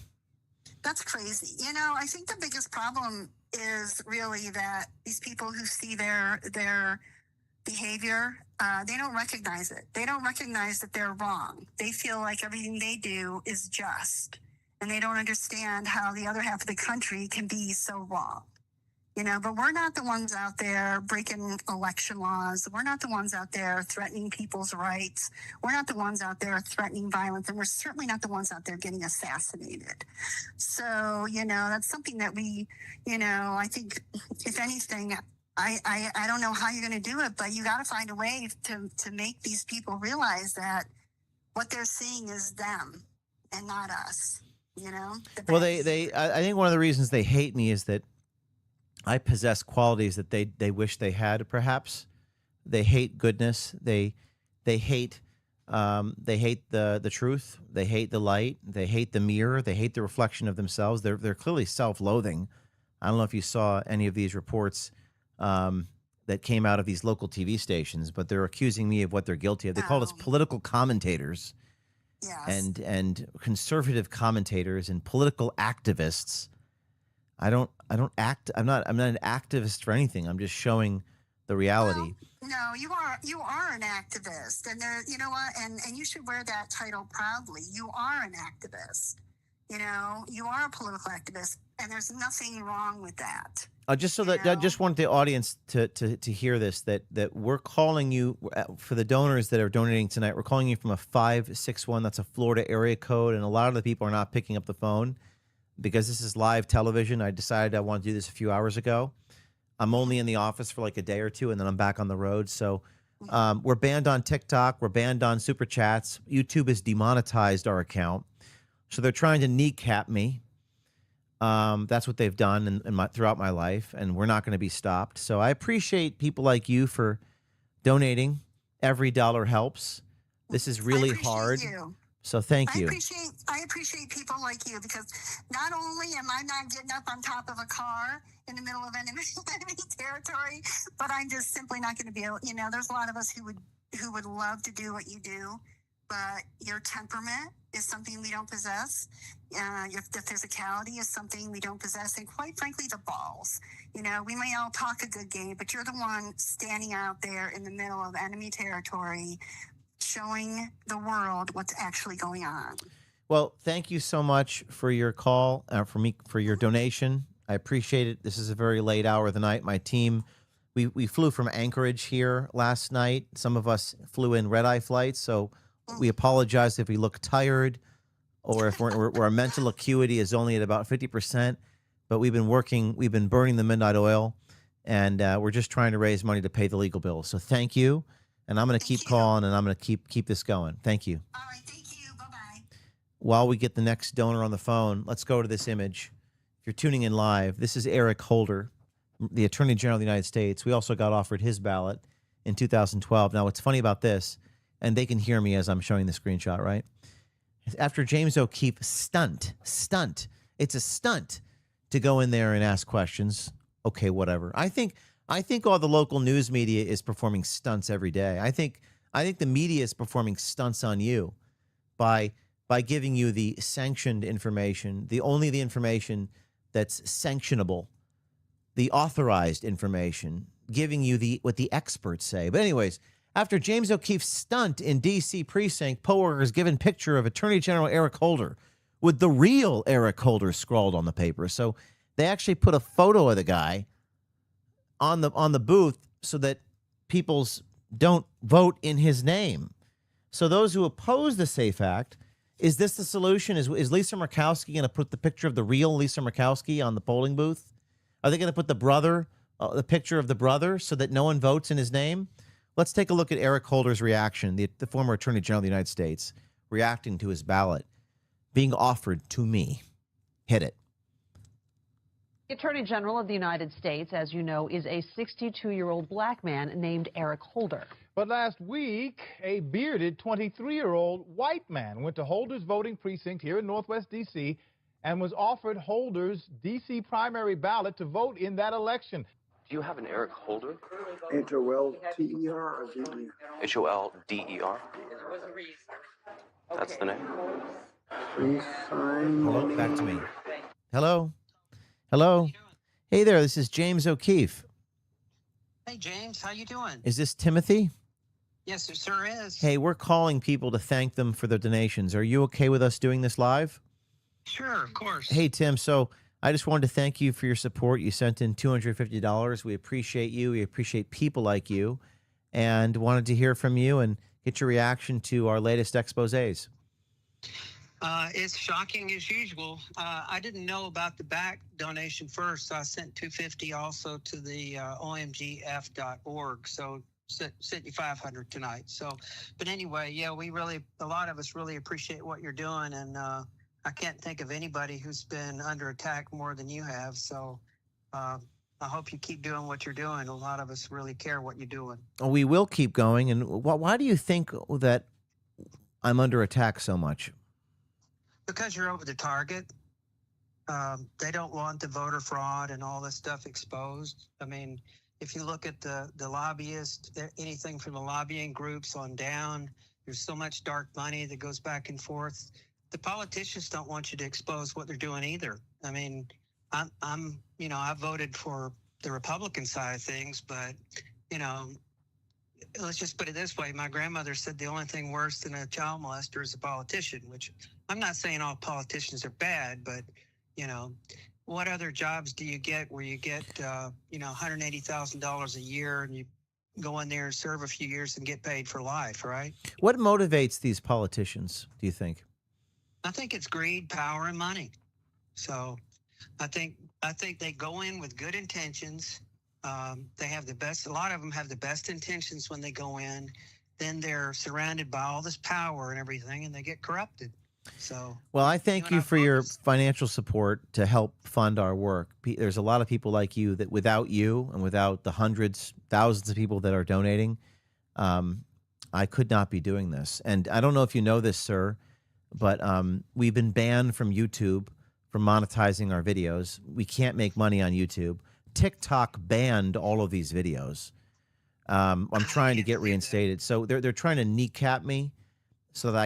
That's crazy. You know, I think the biggest problem is really that these people who see their behavior, they don't recognize it. They don't recognize that they're wrong. They feel like everything they do is just, and they don't understand how the other half of the country can be so wrong. You know, but we're not the ones out there breaking election laws. We're not the ones out there threatening people's rights. We're not the ones out there threatening violence, and we're certainly not the ones out there getting assassinated. So, you know, that's something that we, you know, I think, if anything, I don't know how you're going to do it, but you got to find a way to make these people realize that what they're seeing is them and not us, you know? Well, I think one of the reasons they hate me is that I possess qualities that they wish they had, perhaps. They hate goodness. They hate the truth. They hate the light. They hate the mirror. They hate the reflection of themselves. They're clearly self-loathing. I don't know if you saw any of these reports that came out of these local TV stations, but they're accusing me of what they're guilty of. They call us political commentators, and conservative commentators and political activists. I'm not an activist for anything. I'm just showing the reality. Well, no, you are an activist, and you know what, and you should wear that title proudly. You are an activist. You know, you are a political activist, and there's nothing wrong with that. Just so that I just want the audience to hear this, that we're calling you, for the donors that are donating tonight, we're calling you from a 561. That's a Florida area code, and a lot of the people are not picking up the phone because this is live television. I decided I want to do this a few hours ago. I'm only in the office for like a day or two, and then I'm back on the road. So we're banned on TikTok. We're banned on Super Chats. YouTube has demonetized our account. So they're trying to kneecap me. That's what they've done throughout my life, and we're not going to be stopped. So I appreciate people like you for donating. Every dollar helps. This is really hard. So thank you. I appreciate people like you, because not only am I not getting up on top of a car in the middle of enemy territory, but I'm just simply not going to be able. You know, there's a lot of us who would love to do what you do, but your temperament is something we don't possess. The physicality is something we don't possess, and quite frankly, the balls. You know, we may all talk a good game, but you're the one standing out there in the middle of enemy territory, showing the world what's actually going on. Well, thank you so much for your call, for your donation. I appreciate it. This is a very late hour of the night. My team, we flew from Anchorage here last night. Some of us flew in red-eye flights, so we apologize if we look tired or if our mental acuity is only at about 50%. But we've been burning the midnight oil, and we're just trying to raise money to pay the legal bills. So thank you, and I'm going to keep calling, and I'm going to keep this going. Thank you. All right, thank you. Bye-bye. While we get the next donor on the phone, let's go to this image. If you're tuning in live, this is Eric Holder, the Attorney General of the United States. We also got offered his ballot in 2012. Now, what's funny about this, and they can hear me as I'm showing the screenshot, right? After James O'Keefe stunt, it's a stunt to go in there and ask questions. Okay, whatever. I think all the local news media is performing stunts every day. I think the media is performing stunts on you by giving you the sanctioned information, the information that's sanctionable, the authorized information, giving you what the experts say. But anyways, after James O'Keefe's stunt in D.C. precinct, poll workers given picture of Attorney General Eric Holder with the real Eric Holder scrawled on the paper. So they actually put a photo of the guy on the booth so that people don't vote in his name. So those who oppose the SAFE Act, is this the solution? Is Lisa Murkowski going to put the picture of the real Lisa Murkowski on the polling booth? Are they going to put the picture of the brother so that no one votes in his name? Let's take a look at Eric Holder's reaction, the former Attorney General of the United States, reacting to his ballot being offered to me. Hit it. The Attorney General of the United States, as you know, is a 62-year-old black man named Eric Holder. But last week, a bearded 23-year-old white man went to Holder's voting precinct here in Northwest D.C. and was offered Holder's D.C. primary ballot to vote in that election. Do you have an Eric Holder? Holder or D-E-R? Holder? That's the name. Please sign. Hello, back to me. Hello. Hey there, this is James O'Keefe. Hey, James, how you doing? Is this Timothy? Yes, it sure is. Hey, we're calling people to thank them for their donations. Are you okay with us doing this live? Sure, of course. Hey, Tim, so I just wanted to thank you for your support. You sent in $250. We appreciate you. We appreciate people like you, and wanted to hear from you and get your reaction to our latest exposés. It's shocking as usual. I didn't know about the back donation first, so I sent $250 also to the omgf.org. So sent you $500 tonight. So, but anyway, yeah, a lot of us really appreciate what you're doing, and I can't think of anybody who's been under attack more than you have. So I hope you keep doing what you're doing. A lot of us really care what you're doing. We will keep going. And why do you think that I'm under attack so much? Because you're over the target. They don't want the voter fraud and all this stuff exposed. I mean, if you look at the lobbyists, anything from the lobbying groups on down, there's so much dark money that goes back and forth. The politicians don't want you to expose what they're doing either. I mean, I voted for the Republican side of things, but, let's just put it this way. My grandmother said the only thing worse than a child molester is a politician, which I'm not saying all politicians are bad, but, what other jobs do you get where you get, $180,000 a year and you go in there and serve a few years and get paid for life, right? What motivates these politicians, do you think? I think it's greed, power, and money. So I think they go in with good intentions. They have a lot of them have the best intentions when they go in. Then they're surrounded by all this power and everything, and they get corrupted. So, well, I thank you for your financial support to help fund our work. There's a lot of people like you that without you and without the hundreds, thousands of people that are donating, I could not be doing this. And I don't know if you know this, sir, but we've been banned from YouTube from monetizing our videos. We can't make money on YouTube. TikTok banned all of these videos. I'm trying to get reinstated. So they're trying to kneecap me. so that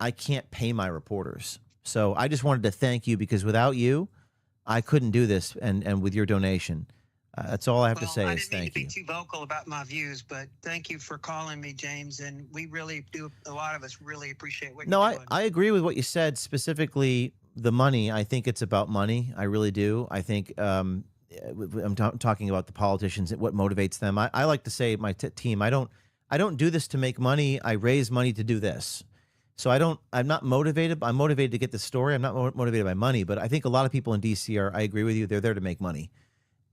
I can't pay my reporters. So I just wanted to thank you, because without you, I couldn't do this. And with your donation, that's all I have to say is thank you. Be too vocal about my views, but thank you for calling me, James. And we really do. A lot of us really appreciate what No, you're doing. I agree with what you said, specifically the money. I think it's about money. I really do. I think I'm talking about the politicians, what motivates them. I like to say, my team, I don't do this to make money. I raise money to do this. So I'm not motivated. I'm motivated to get the story. I'm not motivated by money, but I think a lot of people in DC I agree with you. They're there to make money.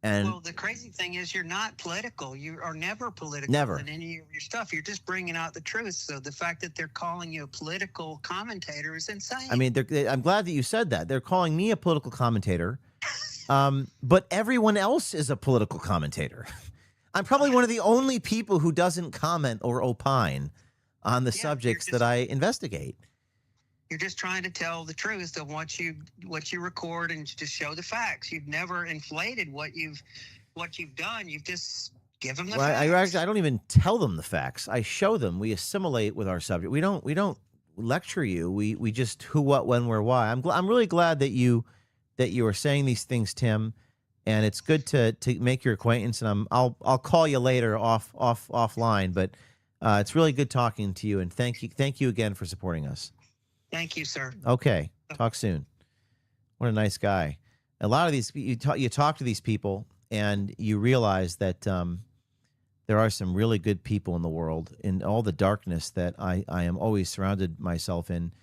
And well, the crazy thing is you're not political. You are never political Never. in any of your stuff. You're just bringing out the truth. So the fact that they're calling you a political commentator is insane. I mean, I'm glad that you said that. They're calling me a political commentator, but everyone else is a political commentator. I'm probably one of the only people who doesn't comment or opine on the subjects that I investigate. You're just trying to tell the truth of what you record and just show the facts. You've never inflated what you've done. You've just given them the facts. I don't even tell them the facts. I show them. We assimilate with our subject. We don't lecture you. We just who, what, when, where, why. I'm really glad that you are saying these things, Tim, and it's good to make your acquaintance. And I'll call you later offline. But it's really good talking to you, and thank you again for supporting us. Thank you, sir. Okay. Talk soon. What a nice guy. A lot of these, you talk to these people and you realize that there are some really good people in the world, in all the darkness that I am always surrounded myself in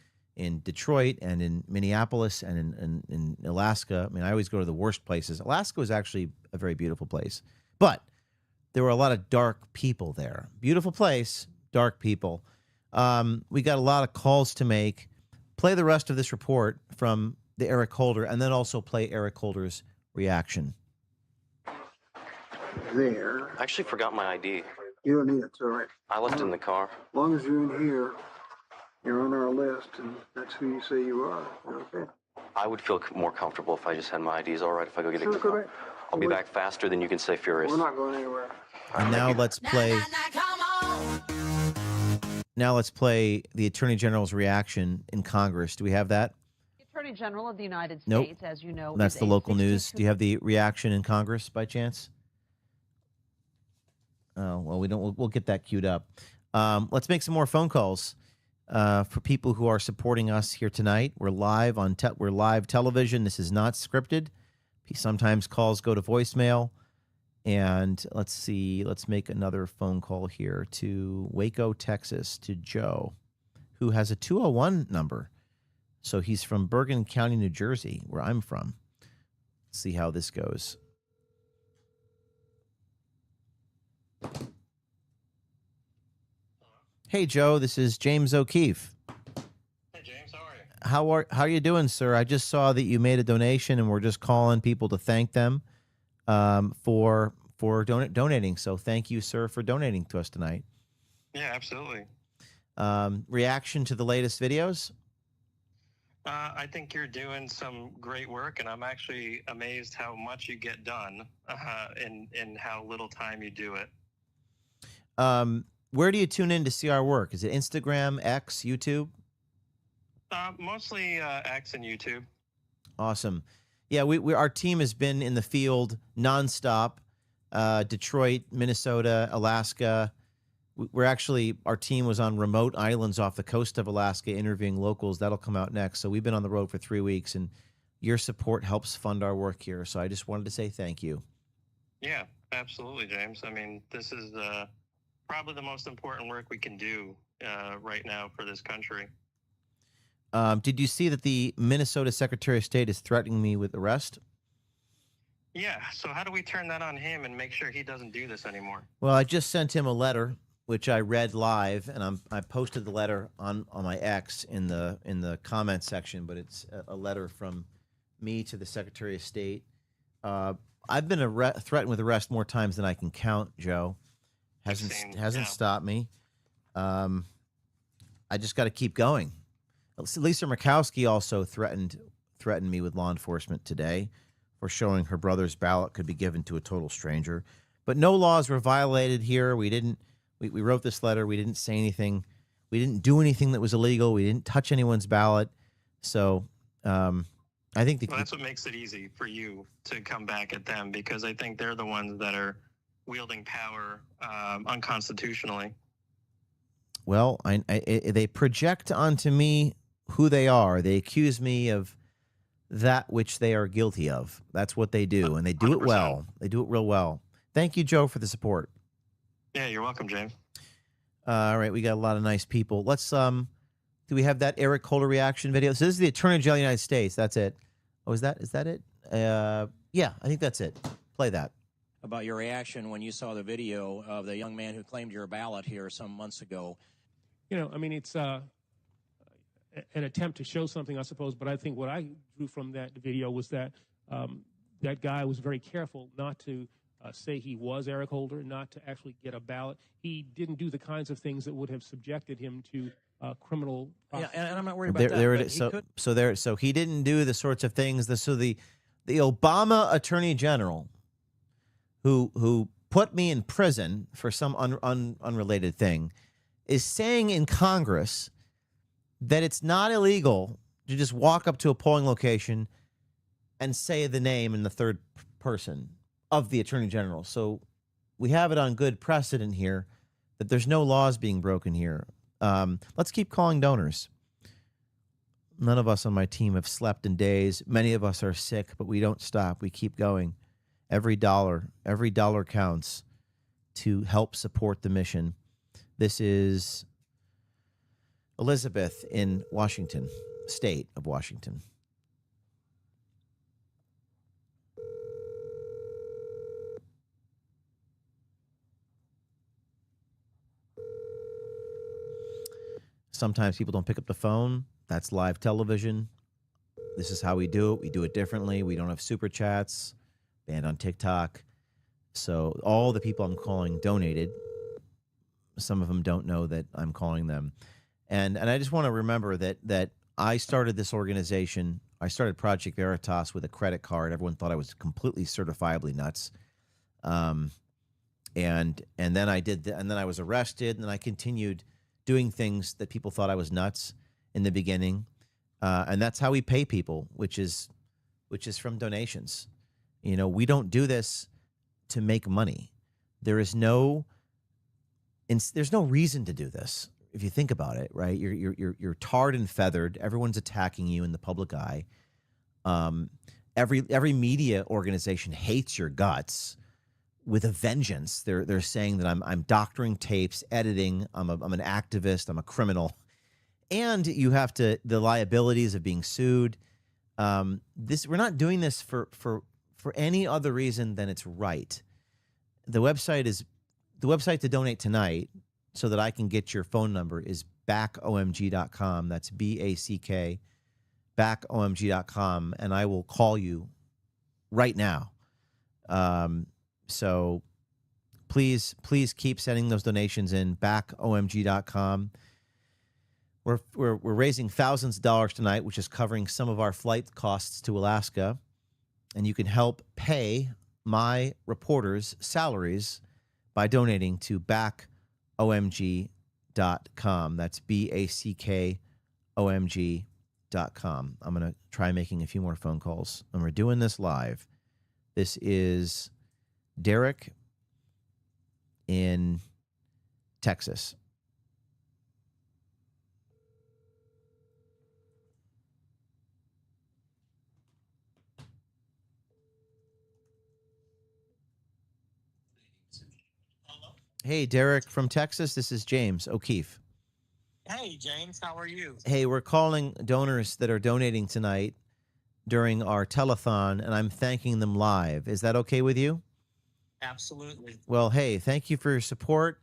Detroit and in Minneapolis and in Alaska. I mean, I always go to the worst places. Alaska was actually a very beautiful place, but there were a lot of dark people there. Beautiful place, dark people. We got a lot of calls to make. Play the rest of this report from the Eric Holder, and then also play Eric Holder's reaction. There. I actually forgot my ID. You don't need it, it's all right. I left it in the car. As long as you're in here, you're on our list, and that's who you say you are. Okay. I would feel more comfortable if I just had my IDs. All right, if I go get Sure, it. go back. I'll be back faster than you can say furious. We're not going anywhere. And now let's play. Now let's play the Attorney General's reaction in Congress. Do we have that? The Attorney General of the United Nope. States, as you know, That's is the a local 62 news. Do you have the reaction in Congress by chance? Oh, well, we don't. We'll get that queued up. Let's make some more phone calls for people who are supporting us here tonight. We're live on we're live television. This is not scripted. Sometimes calls go to voicemail. And let's see. Let's make another phone call here to Waco, Texas, to Joe, who has a 201 number. So he's from Bergen County, New Jersey, where I'm from. Let's see how this goes. Hey, Joe, this is James O'Keefe. Hey, James, how are you? How are you doing, sir? I just saw that you made a donation, and we're just calling people to thank them for donating. So thank you, sir, for donating to us tonight. Yeah, absolutely. Reaction to the latest videos? I think you're doing some great work, and I'm actually amazed how much you get done in how little time you do it. Where do you tune in to see our work? Is it Instagram, X, YouTube? Mostly X and YouTube. Awesome. Yeah, our team has been in the field nonstop. Detroit, Minnesota, Alaska. Our team was on remote islands off the coast of Alaska interviewing locals. That'll come out next. So we've been on the road for 3 weeks, and your support helps fund our work here. So I just wanted to say thank you. Yeah, absolutely, James. I mean, this is probably the most important work we can do right now for this country. Did you see that the Minnesota Secretary of State is threatening me with arrest? Yeah, so how do we turn that on him and make sure he doesn't do this anymore? Well, I just sent him a letter, which I read live, and I posted the letter on my X in the comment section, but it's a letter from me to the Secretary of State. I've been threatened with arrest more times than I can count, Joe. Hasn't stopped me. I just got to keep going. Lisa Murkowski also threatened me with law enforcement today for showing her brother's ballot could be given to a total stranger. But no laws were violated here. We wrote this letter. We didn't say anything. We didn't do anything that was illegal. We didn't touch anyone's ballot. So I think that's what makes it easy for you to come back at them, because I think they're the ones that are wielding power unconstitutionally. Well, they project onto me who they are. They accuse me of that which they are guilty of. That's what they do, and they do 100%. It well. They do it real well. Thank you, Joe, for the support. Yeah, you're welcome, James. All right, we got a lot of nice people. Let's do we have that Eric Holder reaction video? So this is the Attorney General of the United States. That's it. Oh, is that it? Yeah, I think that's it. Play that. About your reaction when you saw the video of the young man who claimed your ballot here some months ago. You know, I mean, it's an attempt to show something, I suppose, but I think what I drew from that video was that that guy was very careful not to say he was Eric Holder, not to actually get a ballot. He didn't do the kinds of things that would have subjected him to criminal prosecution. Yeah, and I'm not worried about that. There it is. So he didn't do the sorts of things. The Obama Attorney General, who put me in prison for some unrelated thing, is saying in Congress that it's not illegal to just walk up to a polling location and say the name in the third person of the Attorney General. So we have it on good precedent here that there's no laws being broken here. Let's keep calling donors. None of us on my team have slept in days. Many of us are sick, but we don't stop. We keep going. Every dollar counts to help support the mission. This is Elizabeth in Washington, state of Washington. Sometimes people don't pick up the phone. That's live television. This is how we do it. We do it differently. We don't have super chats, banned on TikTok. So all the people I'm calling donated. Some of them don't know that I'm calling them. And I just want to remember that I started this organization. I started Project Veritas with a credit card. Everyone thought I was completely certifiably nuts. And then I did and then I was arrested, and then I continued doing things that people thought I was nuts in the beginning. And that's how we pay people, which is from donations. You know, we don't do this to make money. There's no reason to do this. If you think about it, right? You're tarred and feathered. Everyone's attacking you in the public eye. Every media organization hates your guts with a vengeance. They're saying that I'm doctoring tapes, editing. I'm an activist. I'm a criminal, and you have the liabilities of being sued. We're not doing this for any other reason than it's right. The website to donate tonight, so that I can get your phone number, is backomg.com. That's BACK, backomg.com, and I will call you right now. So please keep sending those donations in, backomg.com. We're raising thousands of dollars tonight, which is covering some of our flight costs to Alaska, and you can help pay my reporters' salaries by donating to backomg.com. That's BACKOMG.com. I'm going to try making a few more phone calls, and we're doing this live. This is Derek in Texas. Hey, Derek from Texas. This is James O'Keefe. Hey, James. How are you? Hey, we're calling donors that are donating tonight during our telethon, and I'm thanking them live. Is that okay with you? Absolutely. Well, hey, thank you for your support.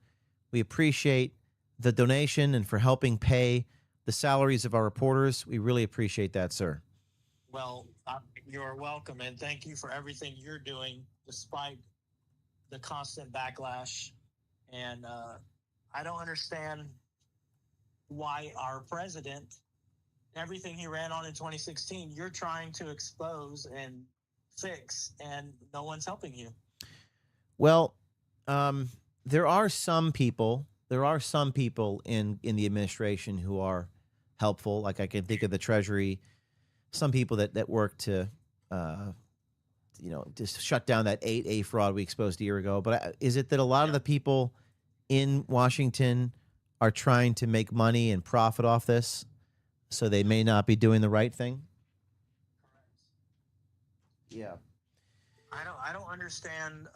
We appreciate the donation and for helping pay the salaries of our reporters. We really appreciate that, sir. Well, you're welcome, and thank you for everything you're doing despite the constant backlash. And I don't understand why our president, everything he ran on in 2016, you're trying to expose and fix, and no one's helping you. Well, there are some people there are some people in the administration who are helpful. Like I can think of the Treasury, some people that work to, just shut down that 8A fraud we exposed a year ago. But is it that a lot of the people in Washington are trying to make money and profit off this, so they may not be doing the right thing? Yeah. I don't understand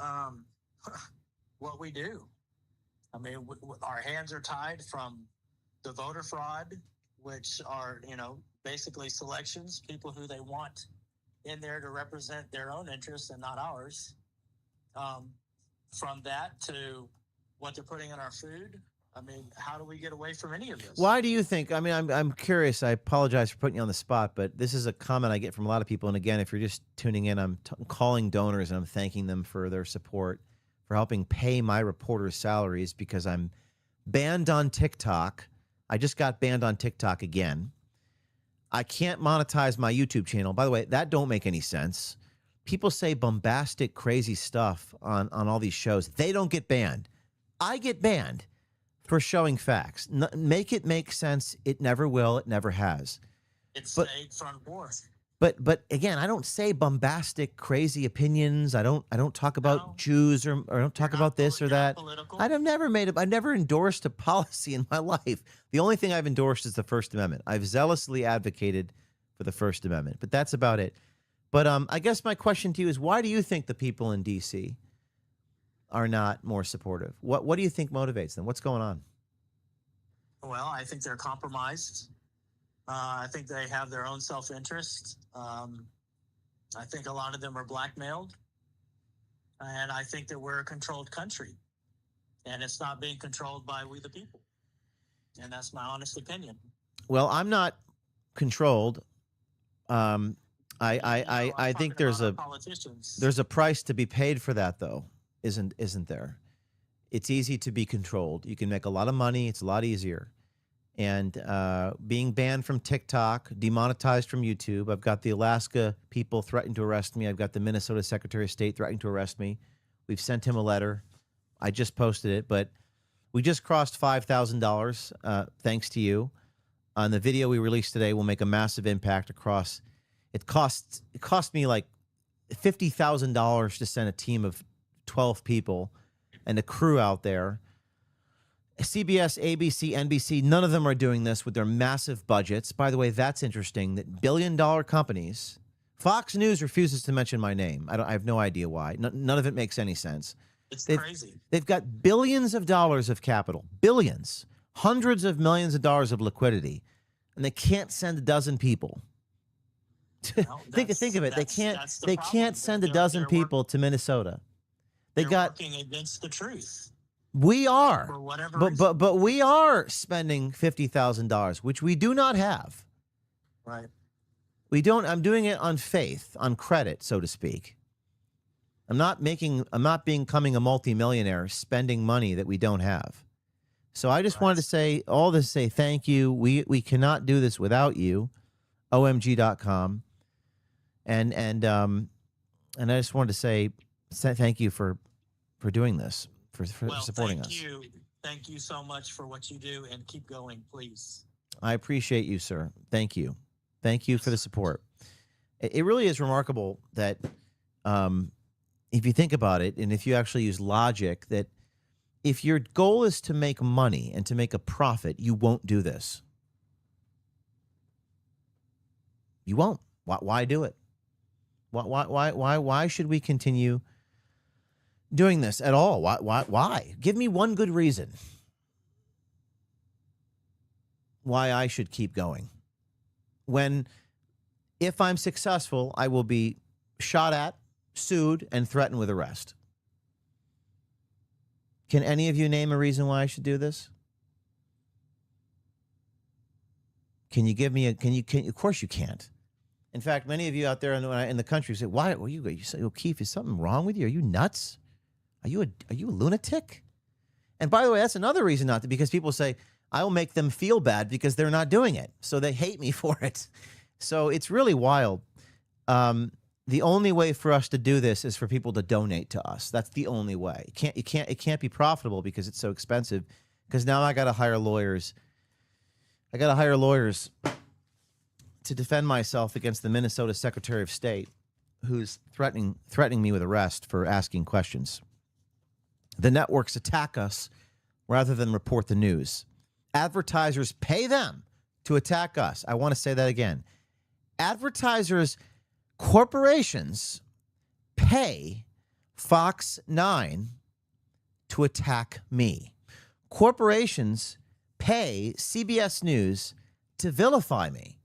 what we do. I mean, our hands are tied from the voter fraud, which are, basically selections, people who they want in there to represent their own interests and not ours. From that to what they're putting in our food. I mean, how do we get away from any of this? Why do you think? I mean, I'm curious. I apologize for putting you on the spot, but this is a comment I get from a lot of people. And again, if you're just tuning in, I'm calling donors and I'm thanking them for their support, for helping pay my reporters' salaries, because I'm banned on TikTok. I just got banned on TikTok again. I can't monetize my YouTube channel. By the way, that don't make any sense. People say bombastic, crazy stuff on all these shows. They don't get banned. I get banned for showing facts. Make it make sense. It never will. It never has. It's stayed front board. But again, I don't say bombastic, crazy opinions. I don't talk about Jews or I don't talk about this or that. I've never endorsed a policy in my life. The only thing I've endorsed is the First Amendment. I've zealously advocated for the First Amendment, but that's about it. But I guess my question to you is, why do you think the people in D.C. are not more supportive? What do you think motivates them? What's going on? Well, I think they're compromised. I think they have their own self-interest. I think a lot of them are blackmailed. And I think that we're a controlled country. And it's not being controlled by we the people. And that's my honest opinion. Well, I'm not controlled. I think there's a price to be paid for that, though, isn't there? It's easy to be controlled. You can make a lot of money. It's a lot easier. And being banned from TikTok, demonetized from YouTube. I've got the Alaska people threatening to arrest me. I've got the Minnesota Secretary of State threatening to arrest me. We've sent him a letter. I just posted it, but we just crossed $5,000 thanks to you. On the video we released today will make a massive impact across. It cost me like $50,000 to send a team of 12 people and a crew out there. CBS, ABC, NBC, none of them are doing this with their massive budgets. By the way, that's interesting that billion-dollar companies, Fox News refuses to mention my name. I have no idea why. None of it makes any sense. It's crazy. They've got billions of dollars of capital, billions, hundreds of millions of dollars of liquidity, and they can't send a dozen people. Well, think of it. They can't send a dozen people to Minnesota. They're working against the truth. We are, for whatever but we are spending $50,000, which we do not have. Right. We don't. I'm doing it on faith, on credit, so to speak. I'm not becoming a multimillionaire spending money that we don't have. So I just wanted to say all this. Say thank you. We cannot do this without you. OMG.com. And I just wanted to say thank you for doing this, for supporting us. Thank you so much for what you do, and keep going, please. I appreciate you, sir. Thank you. Thank you for the support. It really is remarkable that if you think about it, and if you actually use logic, that if your goal is to make money and to make a profit, you won't do this. You won't. Why do it? Why should we continue doing this at all? Why? Give me one good reason why I should keep going. When, if I'm successful, I will be shot at, sued, and threatened with arrest. Can any of you name a reason why I should do this? Can you give me a, can you, of course you can't. In fact, many of you out there in the country say, why, well, you say, O'Keefe, is something wrong with you? Are you nuts? Are you a lunatic? And by the way, that's another reason not to, because people say, I will make them feel bad because they're not doing it. So they hate me for it. So it's really wild. The only way for us to do this is for people to donate to us. That's the only way. It can't be profitable because it's so expensive. because now I got to hire lawyers. I got to hire lawyers to defend myself against the Minnesota Secretary of State, who's threatening me with arrest for asking questions. The networks attack us rather than report the news. Advertisers pay them to attack us. I want to say that again. Advertisers, corporations pay Fox 9 to attack me. Corporations pay CBS News to vilify me.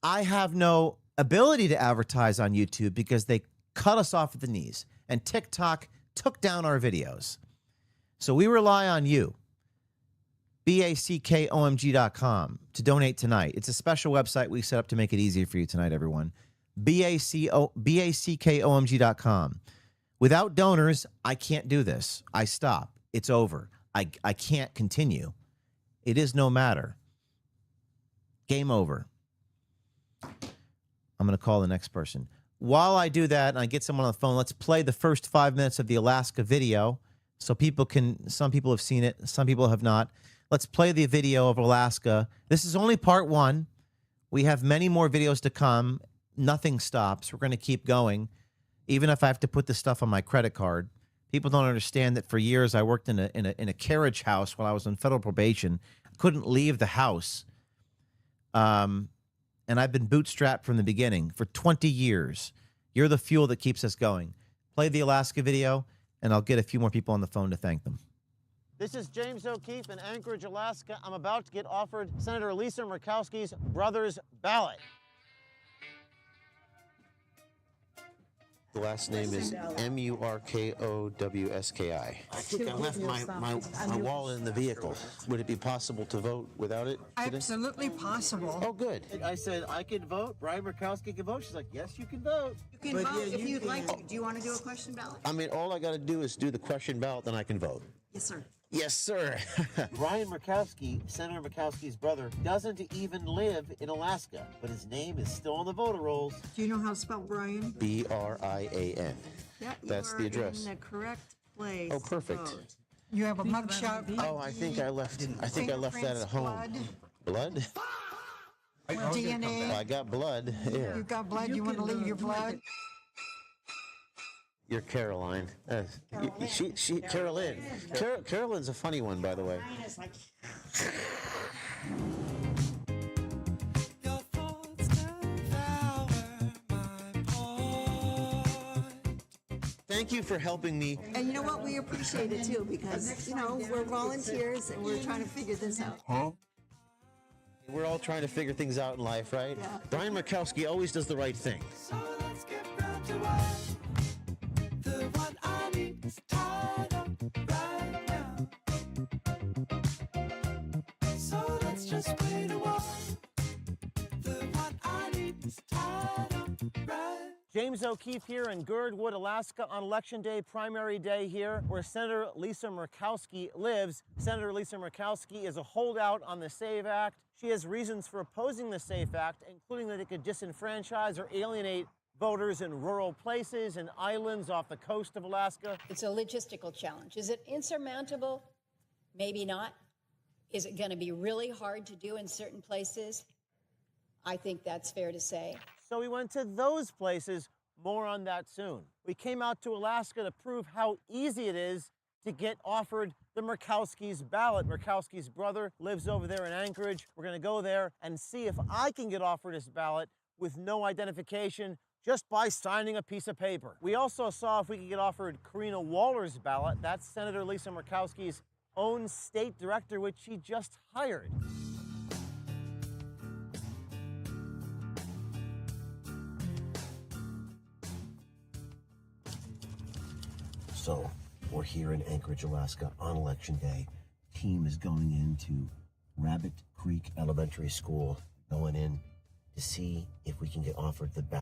I have no ability to advertise on YouTube because they cut us off at the knees, and TikTok took down our videos. So we rely on you. BACKOMG.com to donate tonight. It's a special website we set up to make it easier for you tonight, everyone. BACKOMG.com. Without donors, I can't do this. I stop. It's over. I can't continue. It is no matter. Game over. I'm going to call the next person. While I do that and I get someone on the phone, let's play the first 5 minutes of the Alaska video so some people have seen it, some people have not. Let's play the video of Alaska. This is only part 1. We have many more videos to come. Nothing stops. We're going to keep going, even if I have to put this stuff on my credit card. People don't understand that for years I worked in a carriage house while I was on federal probation. I couldn't leave the house. And I've been bootstrapped from the beginning for 20 years. You're the fuel that keeps us going. Play the Alaska video, and I'll get a few more people on the phone to thank them. This is James O'Keefe in Anchorage, Alaska. I'm about to get offered Senator Lisa Murkowski's brother's ballot. The last name is Murkowski. I think I left my wallet in the vehicle. Would it be possible to vote without it today? Absolutely possible. Oh, good. I said, I can vote. Brian Murkowski can vote. She's like, yes, you can vote. You can vote if you'd like to. Do you want to do a question ballot? I mean, all I got to do is do the question ballot, then I can vote. Yes, sir. Yes, sir. Brian Murkowski, Senator Murkowski's brother, doesn't even live in Alaska, but his name is still on the voter rolls. Do you know how to spell Brian? Brian. Yeah, that's the address. In the correct place. Oh, perfect. You have a mugshot. Oh, I think I left that at home. Blood? DNA. I got blood. Yeah. You got blood. You want to leave your blood? You're Caroline. Carolyn. Carolyn's a funny one, by the way. Thank you for helping me. And you know what? We appreciate it too because, we're volunteers and we're trying to figure this out. Huh? We're all trying to figure things out in life, right? Yeah. Brian Murkowski always does the right thing. So let's get round to what the one I need is tied up right now. So let's just wait a while. The one I need is tied up right. James O'Keefe here in Girdwood, Alaska on Election Day, primary day here, where Senator Lisa Murkowski lives. Senator Lisa Murkowski is a holdout on the SAVE Act. She has reasons for opposing the SAFE Act, including that it could disenfranchise or alienate voters in rural places and islands off the coast of Alaska. It's a logistical challenge. Is it insurmountable? Maybe not. Is it going to be really hard to do in certain places? I think that's fair to say. So we went to those places. More on that soon. We came out to Alaska to prove how easy it is to get offered the Murkowski's ballot. Murkowski's brother lives over there in Anchorage. We're going to go there and see if I can get offered his ballot with no identification, just by signing a piece of paper. We also saw if we could get offered Karina Waller's ballot. That's Senator Lisa Murkowski's own state director, which she just hired. So, we're here in Anchorage, Alaska on Election Day. Team is going into Rabbit Creek Elementary School, going in to see if we can get offered the ballot.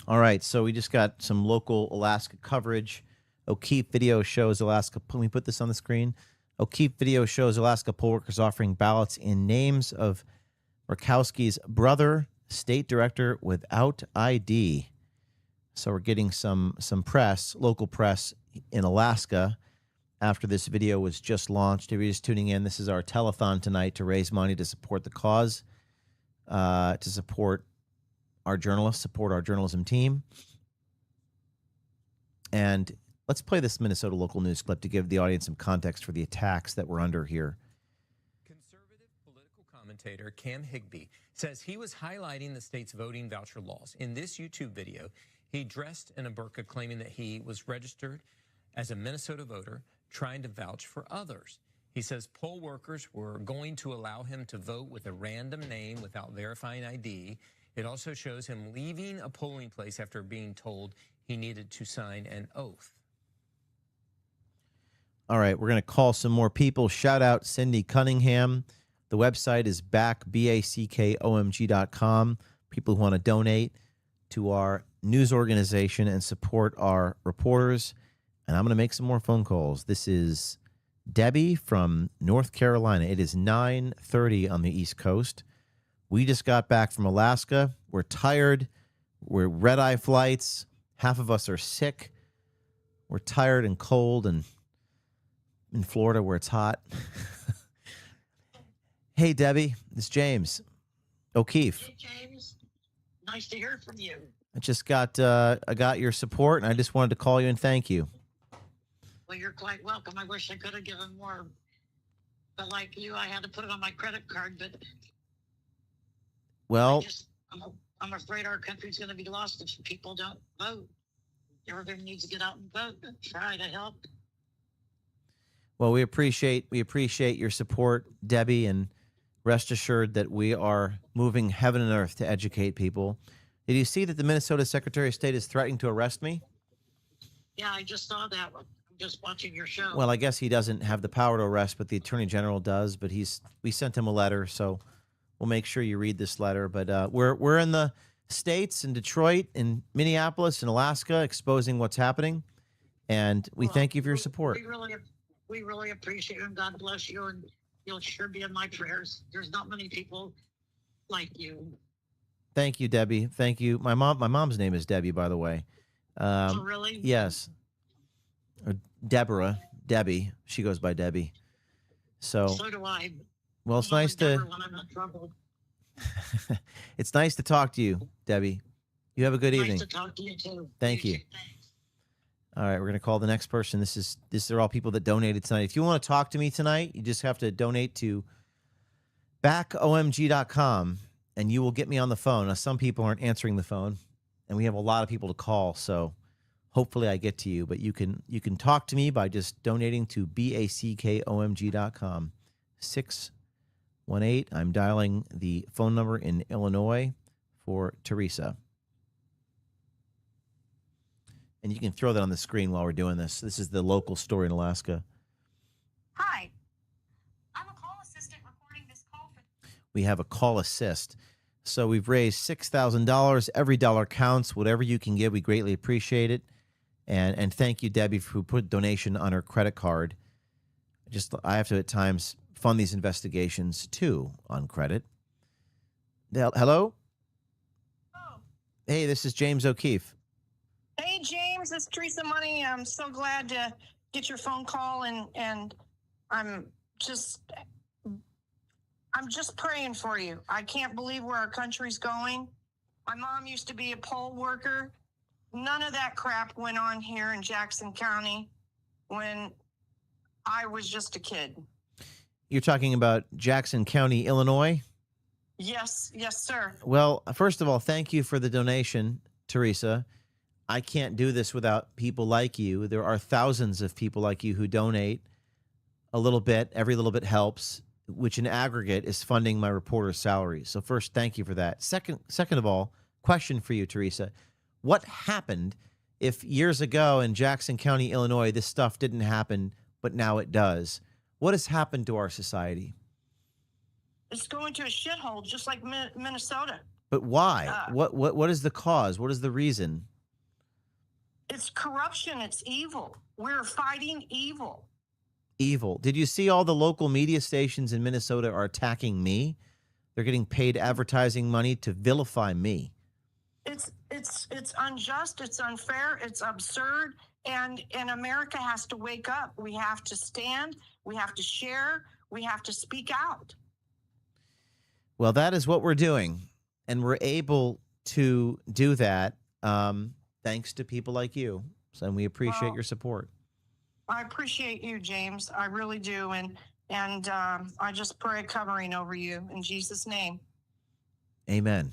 All right, so we just got some local Alaska coverage. O'Keefe video shows Alaska. Can we put this on the screen? O'Keefe video shows Alaska poll workers offering ballots in names of Murkowski's brother, state director without ID. So we're getting some press, local press in Alaska after this video was just launched. If you're just tuning in, this is our telethon tonight to raise money to support the cause, to support our journalists, support our journalism team. And let's play this Minnesota local news clip to give the audience some context for the attacks that we're under here. Conservative political commentator Cam Higbee says he was highlighting the state's voting voucher laws. In this YouTube video, he dressed in a burqa claiming that he was registered as a Minnesota voter trying to vouch for others. He says poll workers were going to allow him to vote with a random name without verifying ID. It also shows him leaving a polling place after being told he needed to sign an oath. All right, we're going to call some more people. Shout out Cindy Cunningham. The website is backbackomg.com. People who want to donate to our news organization and support our reporters. And I'm going to make some more phone calls. This is Debbie from North Carolina. It is 9:30 on the East Coast. We just got back from Alaska. We're tired. We're red-eye flights. Half of us are sick. We're tired and cold and in Florida where it's hot. Hey, Debbie. It's James O'Keefe. Hey, James. Nice to hear from you. I got your support, and I just wanted to call you and thank you. Well, you're quite welcome. I wish I could have given more. But like you, I had to put it on my credit card. But Well, I'm afraid our country's going to be lost if people don't vote. Everybody needs to get out and vote and try to help. well, we appreciate your support, Debbie, and rest assured that we are moving heaven and earth to educate people. Did you see that the Minnesota Secretary of State is threatening to arrest me? Yeah, I just saw that. I'm just watching your show. Well, I guess he doesn't have the power to arrest, but the Attorney General does. But we sent him a letter, so we'll make sure you read this letter. But we're in the states, in Detroit, in Minneapolis, in Alaska, exposing what's happening, and we thank you for your support. We really appreciate it, and God bless you, and you'll sure be in my prayers. There's not many people like you. Thank you, Debbie. Thank you. My mom's name is Debbie, by the way. Oh, really? Yes. Or Debbie. She goes by Debbie. So do I. Well, it's nice to. When I'm in trouble. It's nice to talk to you, Debbie. You have a good evening. Nice to talk to you too. Thank you. All right, we're going to call the next person. These are all people that donated tonight. If you want to talk to me tonight, you just have to donate to backomg.com, and you will get me on the phone. Now, some people aren't answering the phone, and we have a lot of people to call, so hopefully I get to you. But you can talk to me by just donating to backomg.com. 618. I'm dialing the phone number in Illinois for Teresa. And you can throw that on the screen while we're doing this. This is the local story in Alaska. Hi. I'm a call assistant recording this call for... We have a call assist. So we've raised $6,000. Every dollar counts. Whatever you can give, we greatly appreciate it. And thank you, Debbie, who put donation on her credit card. I have to at times fund these investigations too on credit. Hello? Oh. Hey, this is James O'Keefe. Hey, James, it's Teresa Money. I'm so glad to get your phone call, and I'm just praying for you. I can't believe where our country's going. My mom used to be a poll worker. None of that crap went on here in Jackson County when I was just a kid. You're talking about Jackson County, Illinois? Yes, sir. Well, first of all, thank you for the donation, Teresa. I can't do this without people like you. There are thousands of people like you who donate a little bit. Every little bit helps, which in aggregate is funding my reporter's salaries. So first, thank you for that. Second of all, question for you, Teresa. What happened if years ago in Jackson County, Illinois, this stuff didn't happen, but now it does? What has happened to our society? It's going to a shithole, just like Minnesota. But why? What is the cause? What is the reason? It's corruption. It's evil. We're fighting evil. Evil. Did you see all the local media stations in Minnesota are attacking me? They're getting paid advertising money to vilify me. It's it's unjust, it's unfair, it's absurd, and America has to wake up. We have to stand, we have to share, we have to speak out. Well, that is what we're doing, and we're able to do that thanks to people like you, and we appreciate your support. I appreciate you, James. I really do, and I just pray a covering over you in Jesus' name. Amen.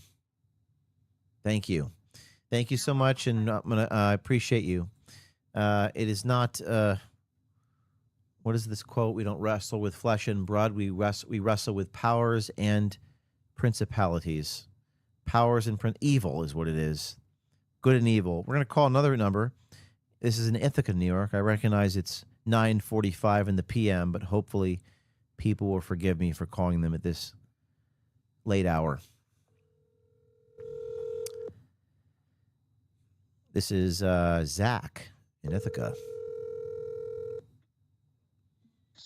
Thank you. Thank you so much, and I appreciate you. It is not, what is this quote? We don't wrestle with flesh and blood. We wrestle with powers and principalities. Powers and evil is what it is. Good and evil. We're going to call another number. This is in Ithaca, New York. I recognize it's 9:45 in the p.m., but hopefully people will forgive me for calling them at this late hour. This is Zach in Ithaca.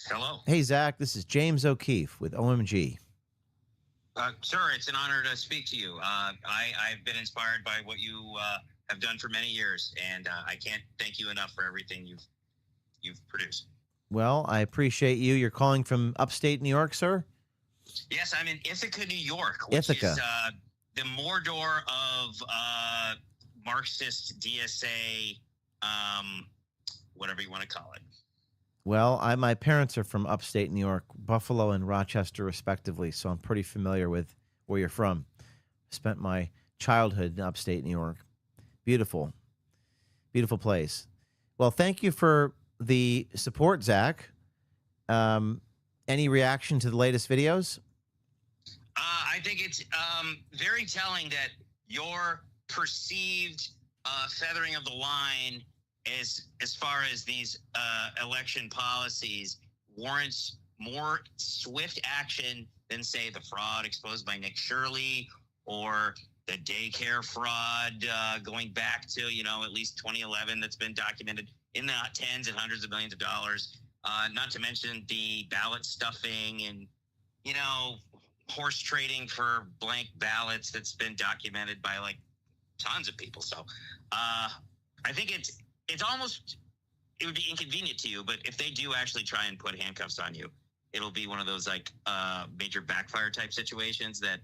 Hello. Hey, Zach. This is James O'Keefe with OMG. Sir, it's an honor to speak to you. I've been inspired by what you have done for many years, and I can't thank you enough for everything you've produced. Well, I appreciate you. You're calling from upstate New York, sir? Yes, I'm in Ithaca, New York, which Ithaca. is the Mordor of Marxist DSA, whatever you want to call it. Well, my parents are from upstate New York, Buffalo and Rochester, respectively, so I'm pretty familiar with where you're from. Spent my childhood in upstate New York. Beautiful. Beautiful place. Well, thank you for the support, Zach. Any reaction to the latest videos? I think it's very telling that your perceived feathering of the line as far as these election policies warrants more swift action than, say, the fraud exposed by Nick Shirley or the daycare fraud going back to, at least 2011 that's been documented in the tens and hundreds of millions of dollars. Not to mention the ballot stuffing and, horse trading for blank ballots that's been documented by tons of people. So I think it would be inconvenient to you, but if they do actually try and put handcuffs on you, it'll be one of those major backfire type situations that,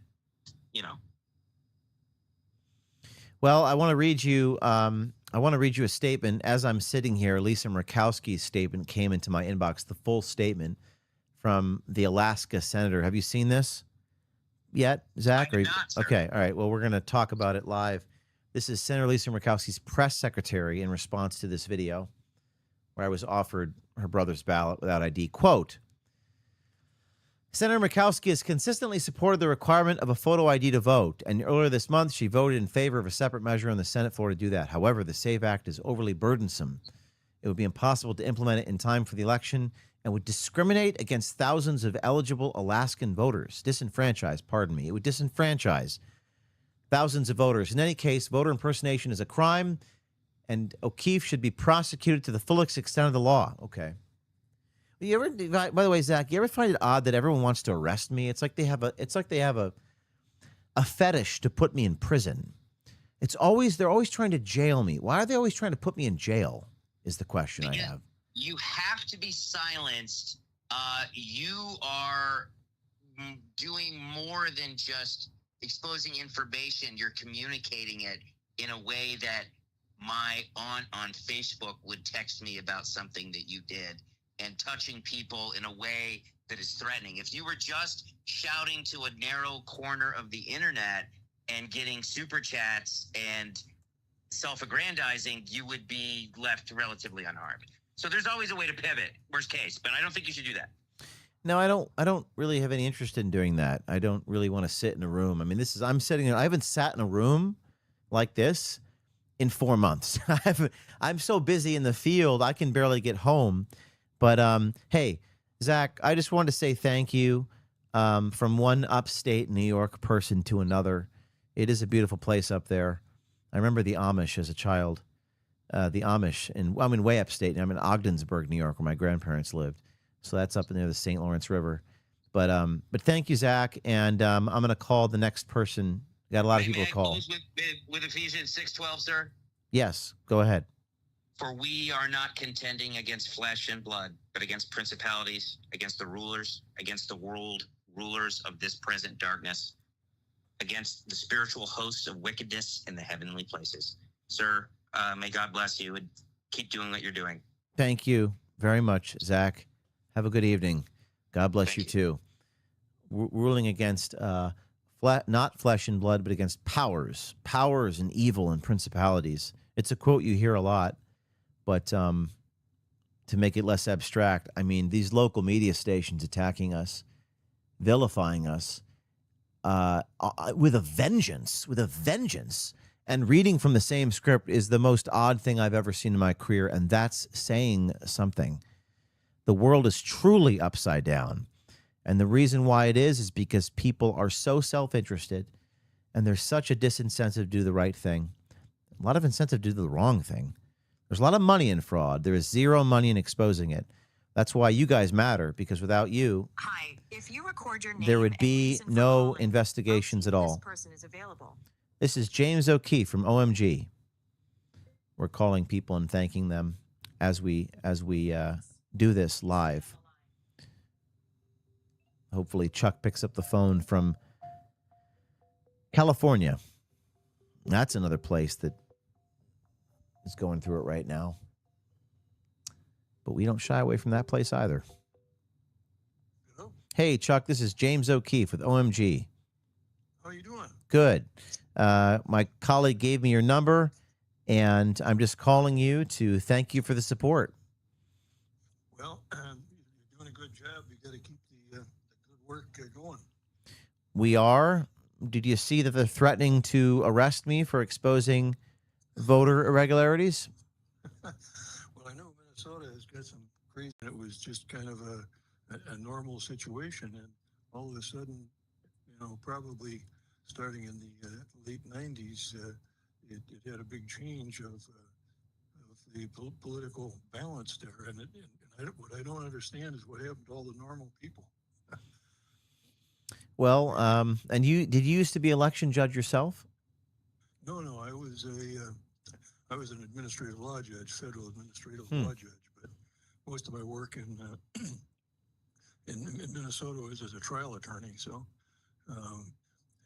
Well, I want to read you. I want to read you a statement. As I'm sitting here, Lisa Murkowski's statement came into my inbox. The full statement from the Alaska senator. Have you seen this yet, Zach? I have not, sir. Okay, all right. Well, we're going to talk about it live. This is Senator Lisa Murkowski's press secretary in response to this video where I was offered her brother's ballot without ID. Quote, Senator Murkowski has consistently supported the requirement of a photo ID to vote, and earlier this month she voted in favor of a separate measure on the Senate floor to do that. However, the SAVE Act is overly burdensome. It would be impossible to implement it in time for the election and would discriminate against thousands of eligible Alaskan voters. It would disenfranchise thousands of voters. In any case, voter impersonation is a crime, and O'Keefe should be prosecuted to the fullest extent of the law. Okay. You ever, by the way, Zach, you ever find it odd that everyone wants to arrest me? It's like they have a fetish to put me in prison. They're always trying to jail me. Why are they always trying to put me in jail? Is the question I have. You have to be silenced. You are doing more than just exposing information. You're communicating it in a way that my aunt on Facebook would text me about something that you did, and touching people in a way that is threatening. If you were just shouting to a narrow corner of the internet and getting super chats and self-aggrandizing, you would be left relatively unharmed. So there's always a way to pivot, worst case, but I don't think you should do that. No, I don't really have any interest in doing that. I don't really want to sit in a room. I mean, I'm sitting there. I haven't sat in a room like this in 4 months. I'm so busy in the field, I can barely get home. But hey, Zach, I just wanted to say thank you from one upstate New York person to another. It is a beautiful place up there. I remember the Amish as a child. The Amish, I'm in way upstate. I'm in Ogdensburg, New York, where my grandparents lived. So that's up near the St. Lawrence River. But thank you, Zach. And I'm going to call the next person We got a lot of May people I to call. close with Ephesians 6:12, sir? Yes, go ahead. For we are not contending against flesh and blood, but against principalities, against the rulers, against the world rulers of this present darkness, against the spiritual hosts of wickedness in the heavenly places. Sir, may God bless you and keep doing what you're doing. Thank you very much, Zach. Have a good evening. God bless you too. Ruling against not flesh and blood, but against powers and evil and principalities. It's a quote you hear a lot, but to make it less abstract, I mean, these local media stations attacking us, vilifying us with a vengeance, and reading from the same script is the most odd thing I've ever seen in my career, and that's saying something. The world is truly upside down. And the reason why it is because people are so self-interested, and there's such a disincentive to do the right thing, a lot of incentive to do the wrong thing. There's a lot of money in fraud. There is zero money in exposing it. That's why you guys matter, because without you, if you record your name, there would be no investigations at all. person is available. This is James O'Keefe from OMG. We're calling people and thanking them as we do this live. Hopefully Chuck picks up the phone from California. That's another place that is going through it right now. But we don't shy away from that place either. Hello? Hey, Chuck, this is James O'Keefe with OMG. How you doing? Good. My colleague gave me your number, and I'm just calling you to thank you for the support. Well, you're doing a good job. You got to keep the good work going. We are. Did you see that they're threatening to arrest me for exposing voter irregularities? Well, I know Minnesota has got some crazy. It was just kind of a normal situation, and all of a sudden, probably starting in the late '90s, it had a big change of the political balance there. And what I don't understand is what happened to all the normal people. Well, and did you used to be election judge yourself? No, I was an administrative law judge, federal administrative law judge, but most of my work in Minnesota was as a trial attorney. So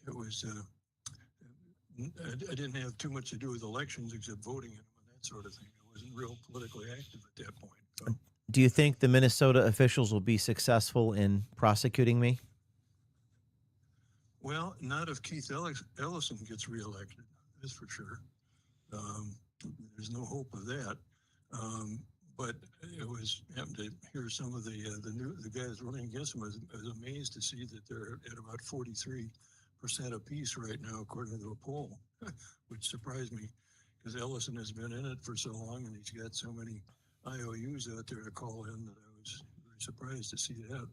it was I didn't have too much to do with elections except voting in them and that sort of thing. I wasn't real politically active at that point. So. Do you think the Minnesota officials will be successful in prosecuting me? Well, not if Keith Ellison gets reelected. That's for sure. There's no hope of that. But it was happened to hear some of the guys running against him. I was amazed to see that they're at about 43% apiece right now, according to a poll, which surprised me because Ellison has been in it for so long and he's got so many IOUs out there to call in that I was very surprised to see that.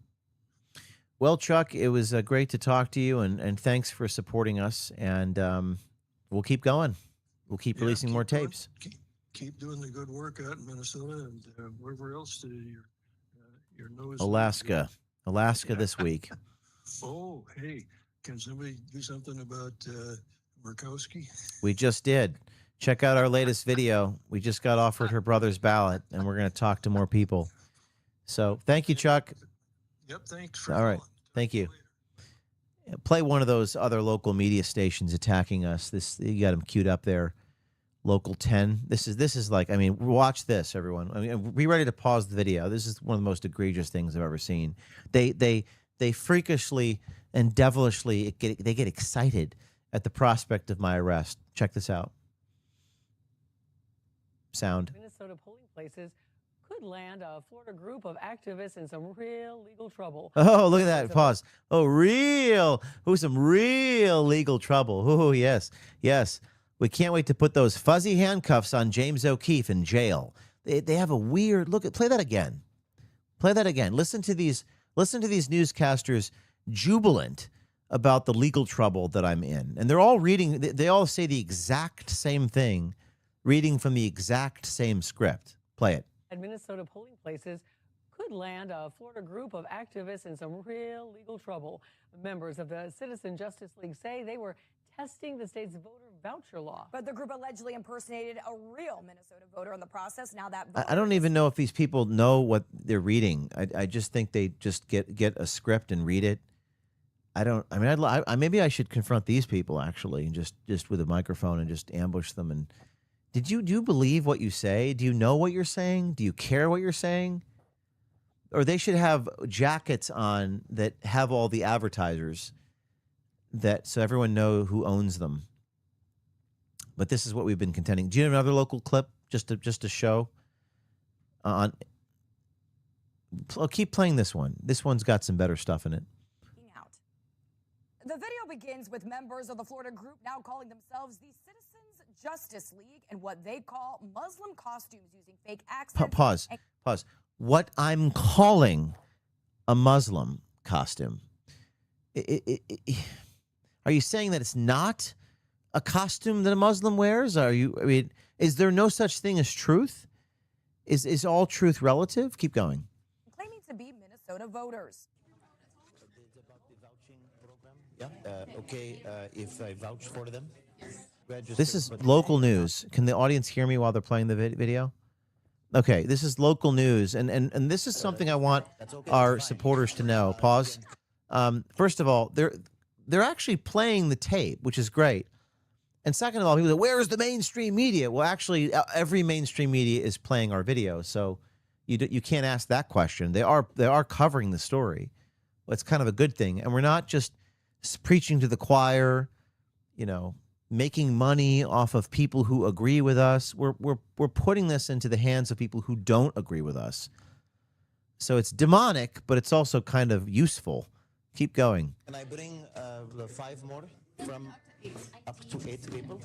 Well, Chuck, it was great to talk to you, and thanks for supporting us. And we'll keep going. We'll keep releasing more tapes. Keep doing the good work out in Minnesota and wherever else your nose. Alaska this week. Oh, hey, can somebody do something about Murkowski? We just did. Check out our latest video. We just got offered her brother's ballot, and we're going to talk to more people. So thank you, Chuck. Yep, thanks. All right. Thank you. Play one of those other local media stations attacking us. You got them queued up there. Local 10. This is like, I mean, watch this, everyone. I mean, be ready to pause the video. This is one of the most egregious things I've ever seen. They freakishly and devilishly they get excited at the prospect of my arrest. Check this out. Sound. Minnesota polling places could land a Florida group of activists in some real legal trouble. Oh, look at that. Pause. Oh, some real legal trouble. Oh, yes. We can't wait to put those fuzzy handcuffs on James O'Keefe in jail. They have a weird look. Play that again. Listen to these newscasters jubilant about the legal trouble that I'm in. And they're all reading. They all say the exact same thing, reading from the exact same script. Play it. Minnesota polling places could land a Florida group of activists in some real legal trouble. Members of the Citizen Justice League say they were testing the state's voter voucher law. But the group allegedly impersonated a real Minnesota voter in the process. Now that I don't even know if these people know what they're reading. I just think they just get a script and read it. I don't. I mean, maybe I should confront these people actually, and just with a microphone and just ambush them. And do you believe what you say? Do you know what you're saying? Do you care what you're saying? Or they should have jackets on that have all the advertisers, so everyone know who owns them. But this is what we've been contending. Do you have another local clip just to show? I'll keep playing this one. This one's got some better stuff in it. The video begins with members of the Florida group now calling themselves the Citizens Justice League in what they call Muslim costumes using fake accents. Pause. What I'm calling a Muslim costume. Are you saying that it's not a costume that a Muslim wears? Is there no such thing as truth? Is all truth relative? Keep going. Claiming to be Minnesota voters. If I vouch for them. This is local news. Can the audience hear me while they're playing the video? Okay, this is local news, and this is something I want our supporters to know. Pause. First of all, they're actually playing the tape, which is great. And second of all, people say, "Where's the mainstream media?" Well, actually, every mainstream media is playing our video, so you can't ask that question. They are covering the story. Well, it's kind of a good thing, and we're not just preaching to the choir, making money off of people who agree with us. We're putting this into the hands of people who don't agree with us. So it's demonic, but it's also kind of useful. Keep going. Can I bring 5 more from up to 8 people?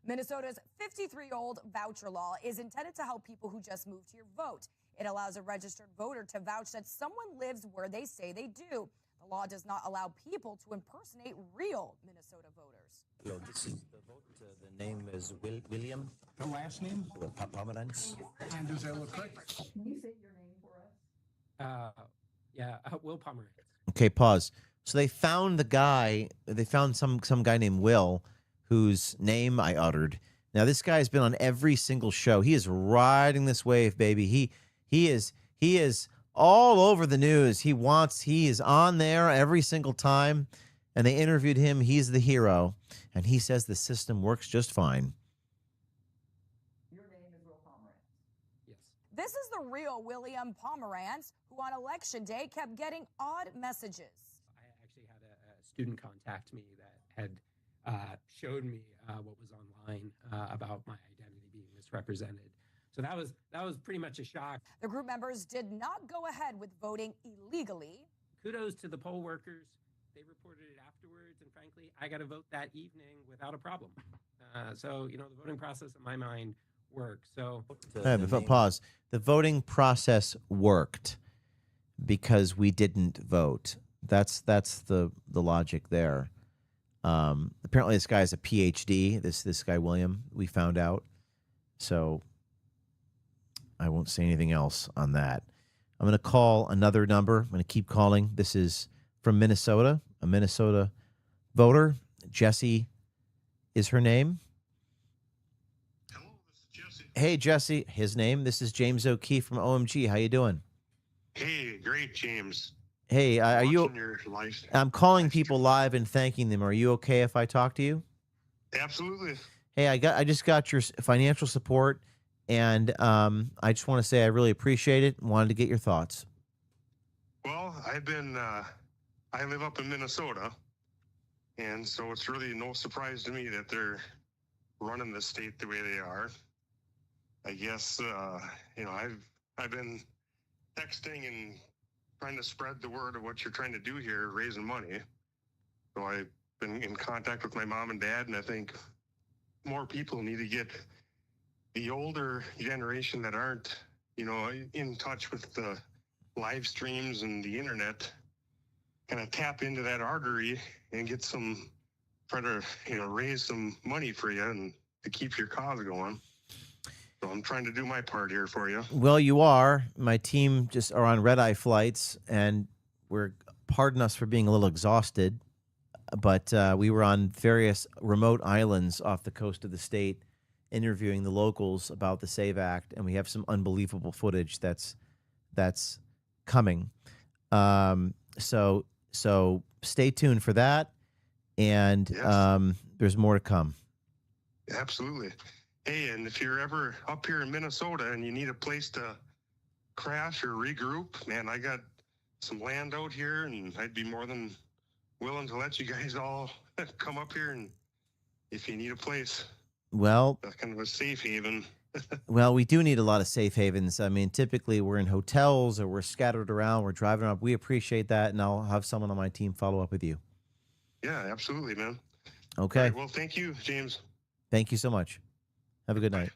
Minnesota's 53-year-old voucher law is intended to help people who just moved here vote. It allows a registered voter to vouch that someone lives where they say they do. The law does not allow people to impersonate real Minnesota voters. Hello, this is the vote. The name is William. The last name? Pomerantz. And does that look correct? Can you say your name for us? Will Pomerantz. Okay, pause. So they found the guy. They found some guy named Will, whose name I uttered. Now this guy's been on every single show. He is riding this wave, baby. He is all over the news. He is on there every single time. And they interviewed him. He's the hero. And he says the system works just fine. Your name is Will Pomerantz. Yes. This is the real William Pomerantz, who on election day kept getting odd messages. I actually had a student contact me that had showed me what was online about my identity being misrepresented. So that was pretty much a shock. The group members did not go ahead with voting illegally. Kudos to the poll workers. They reported it afterwards, and frankly, I got to vote that evening without a problem. So, the voting process, in my mind, worked. So, pause. The voting process worked because we didn't vote. That's the logic there. Apparently, this guy is a PhD. This guy William, we found out. So I won't say anything else on that. I'm going to call another number. I'm going to keep calling. This is from Minnesota, a Minnesota voter. Jessie is her name. Hello, this is Jesse. Hey, Jesse. His name. This is James O'Keefe from OMG. How you doing? Hey, great, James. Hey, are you? Watching your live. I'm calling people live and thanking them. Are you okay if I talk to you? Absolutely. Hey, I just got your financial support, and I just want to say I really appreciate it. Wanted to get your thoughts. Well, I live up in Minnesota, and so it's really no surprise to me that they're running the state the way they are. I guess I've been texting and trying to spread the word of what you're trying to do here, raising money. So I've been in contact with my mom and dad, and I think more people need to get the older generation that aren't, in touch with the live streams and the internet, kind of tap into that artery and get try to, raise some money for you and to keep your cause going. So I'm trying to do my part here for you. Well, you are. My team just are on red-eye flights, and pardon us for being a little exhausted. But we were on various remote islands off the coast of the state interviewing the locals about the SAVE Act, and we have some unbelievable footage that's coming. So stay tuned for that, and there's more to come. Absolutely. Hey, and if you're ever up here in Minnesota and you need a place to crash or regroup, man, I got some land out here, and I'd be more than willing to let you guys all come up here, and if you need a place, Well, kind of a safe haven. well, we do need a lot of safe havens. I mean, typically we're in hotels or we're scattered around. We're driving around. We appreciate that, and I'll have someone on my team follow up with you. Yeah, absolutely, man. Okay. All right, well, thank you, James. Thank you so much. Have a good night.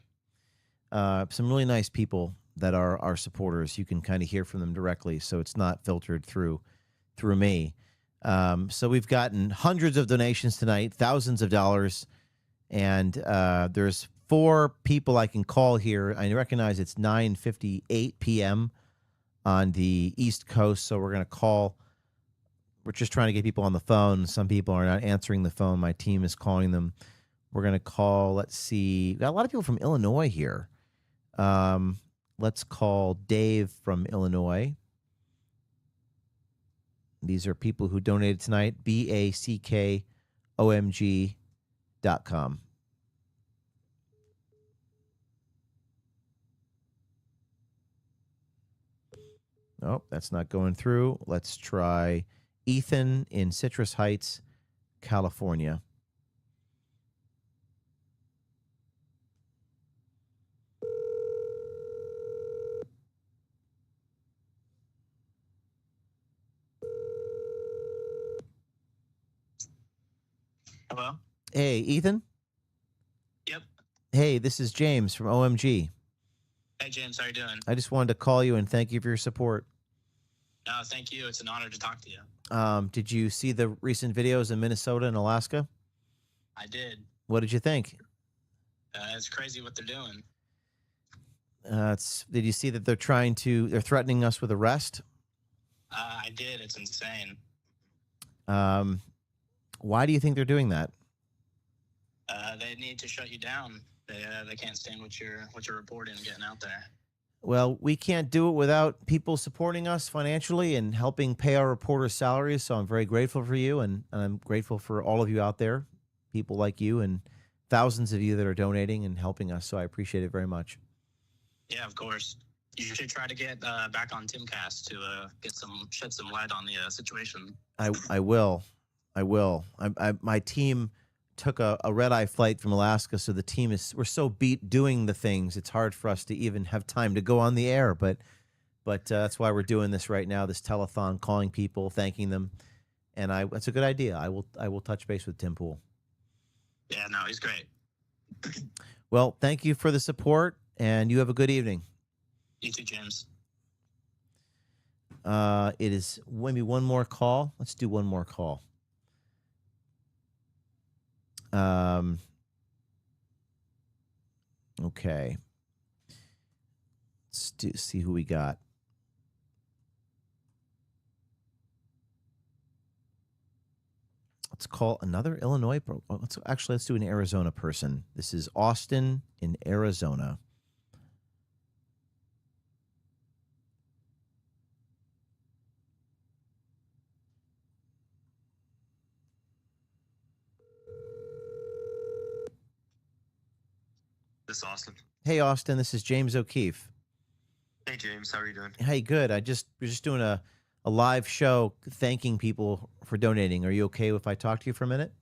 Some really nice people that are our supporters. You can kind of hear from them directly, so it's not filtered through me. So we've gotten hundreds of donations tonight, thousands of dollars, and there's 4 people I can call here. I recognize it's 9:58 p.m. on the East Coast, so we're going to call. We're just trying to get people on the phone. Some people are not answering the phone. My team is calling them. We're going to call, let's see. We got a lot of people from Illinois here. Let's call Dave from Illinois. These are people who donated tonight, BACKOMG.com. Nope, that's not going through. Let's try Ethan in Citrus Heights, California. Hello? Hey, Ethan? Yep. Hey, this is James from OMG. Hey, James, how you doing? I just wanted to call you and thank you for your support. Thank you. It's an honor to talk to you. Did you see the recent videos in Minnesota and Alaska? I did. What did you think? It's crazy what they're doing. Did you see that they're threatening us with arrest? I did. It's insane. Why do you think they're doing that? They need to shut you down. They can't stand what you're reporting and getting out there. Well, we can't do it without people supporting us financially and helping pay our reporters' salaries. So I'm very grateful for you, and I'm grateful for all of you out there, people like you and thousands of you that are donating and helping us. So I appreciate it very much. Yeah, of course. You should try to get back on Timcast to shed some light on the situation. I will. My team took a red-eye flight from Alaska, so the team we're so beat doing the things, it's hard for us to even have time to go on the air, but that's why we're doing this right now, this telethon, calling people, thanking them, and that's a good idea. I will touch base with Tim Pool. Yeah, no, he's great. Well, thank you for the support, and you have a good evening. You too, James. It is maybe one more call. Let's do one more call. Okay. Let's see who we got. Let's call another Illinois. Let's do an Arizona person. This is Austin in Arizona. This is Austin. Hey, Austin. This is James O'Keefe. Hey, James. How are you doing? Hey, good. We're just doing a live show thanking people for donating. Are you okay if I talk to you for a minute?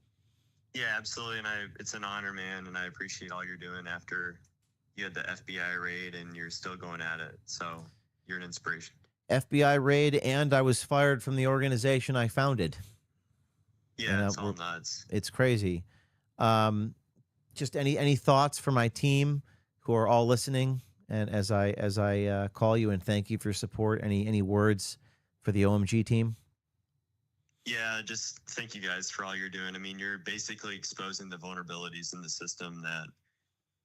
Yeah, absolutely. And it's an honor, man. And I appreciate all you're doing after you had the FBI raid and you're still going at it. So you're an inspiration. FBI raid, and I was fired from the organization I founded. Yeah, it's all nuts. It's crazy. Just any thoughts for my team who are all listening, and as I call you and thank you for your support, any words for the OMG team? Yeah, just thank you guys for all you're doing. I mean, you're basically exposing the vulnerabilities in the system that,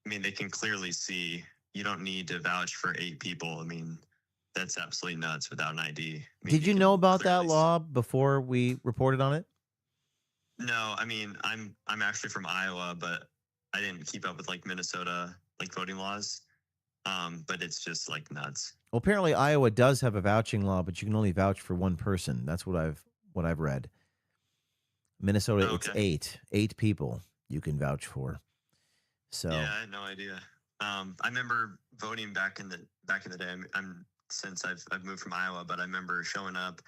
I mean, they can clearly see. You don't need to vouch for 8 people. I mean, that's absolutely nuts without an ID. I mean, Did you know about that law before we reported on it? No, I mean I'm actually from Iowa, but I didn't keep up with like Minnesota like voting laws. But it's just like nuts. Well, apparently Iowa does have a vouching law, but you can only vouch for one person. That's what I've read. Minnesota, it's eight people you can vouch for. So yeah, I had no idea. I remember voting back in the day. I'm since I've moved from Iowa, but I remember showing up,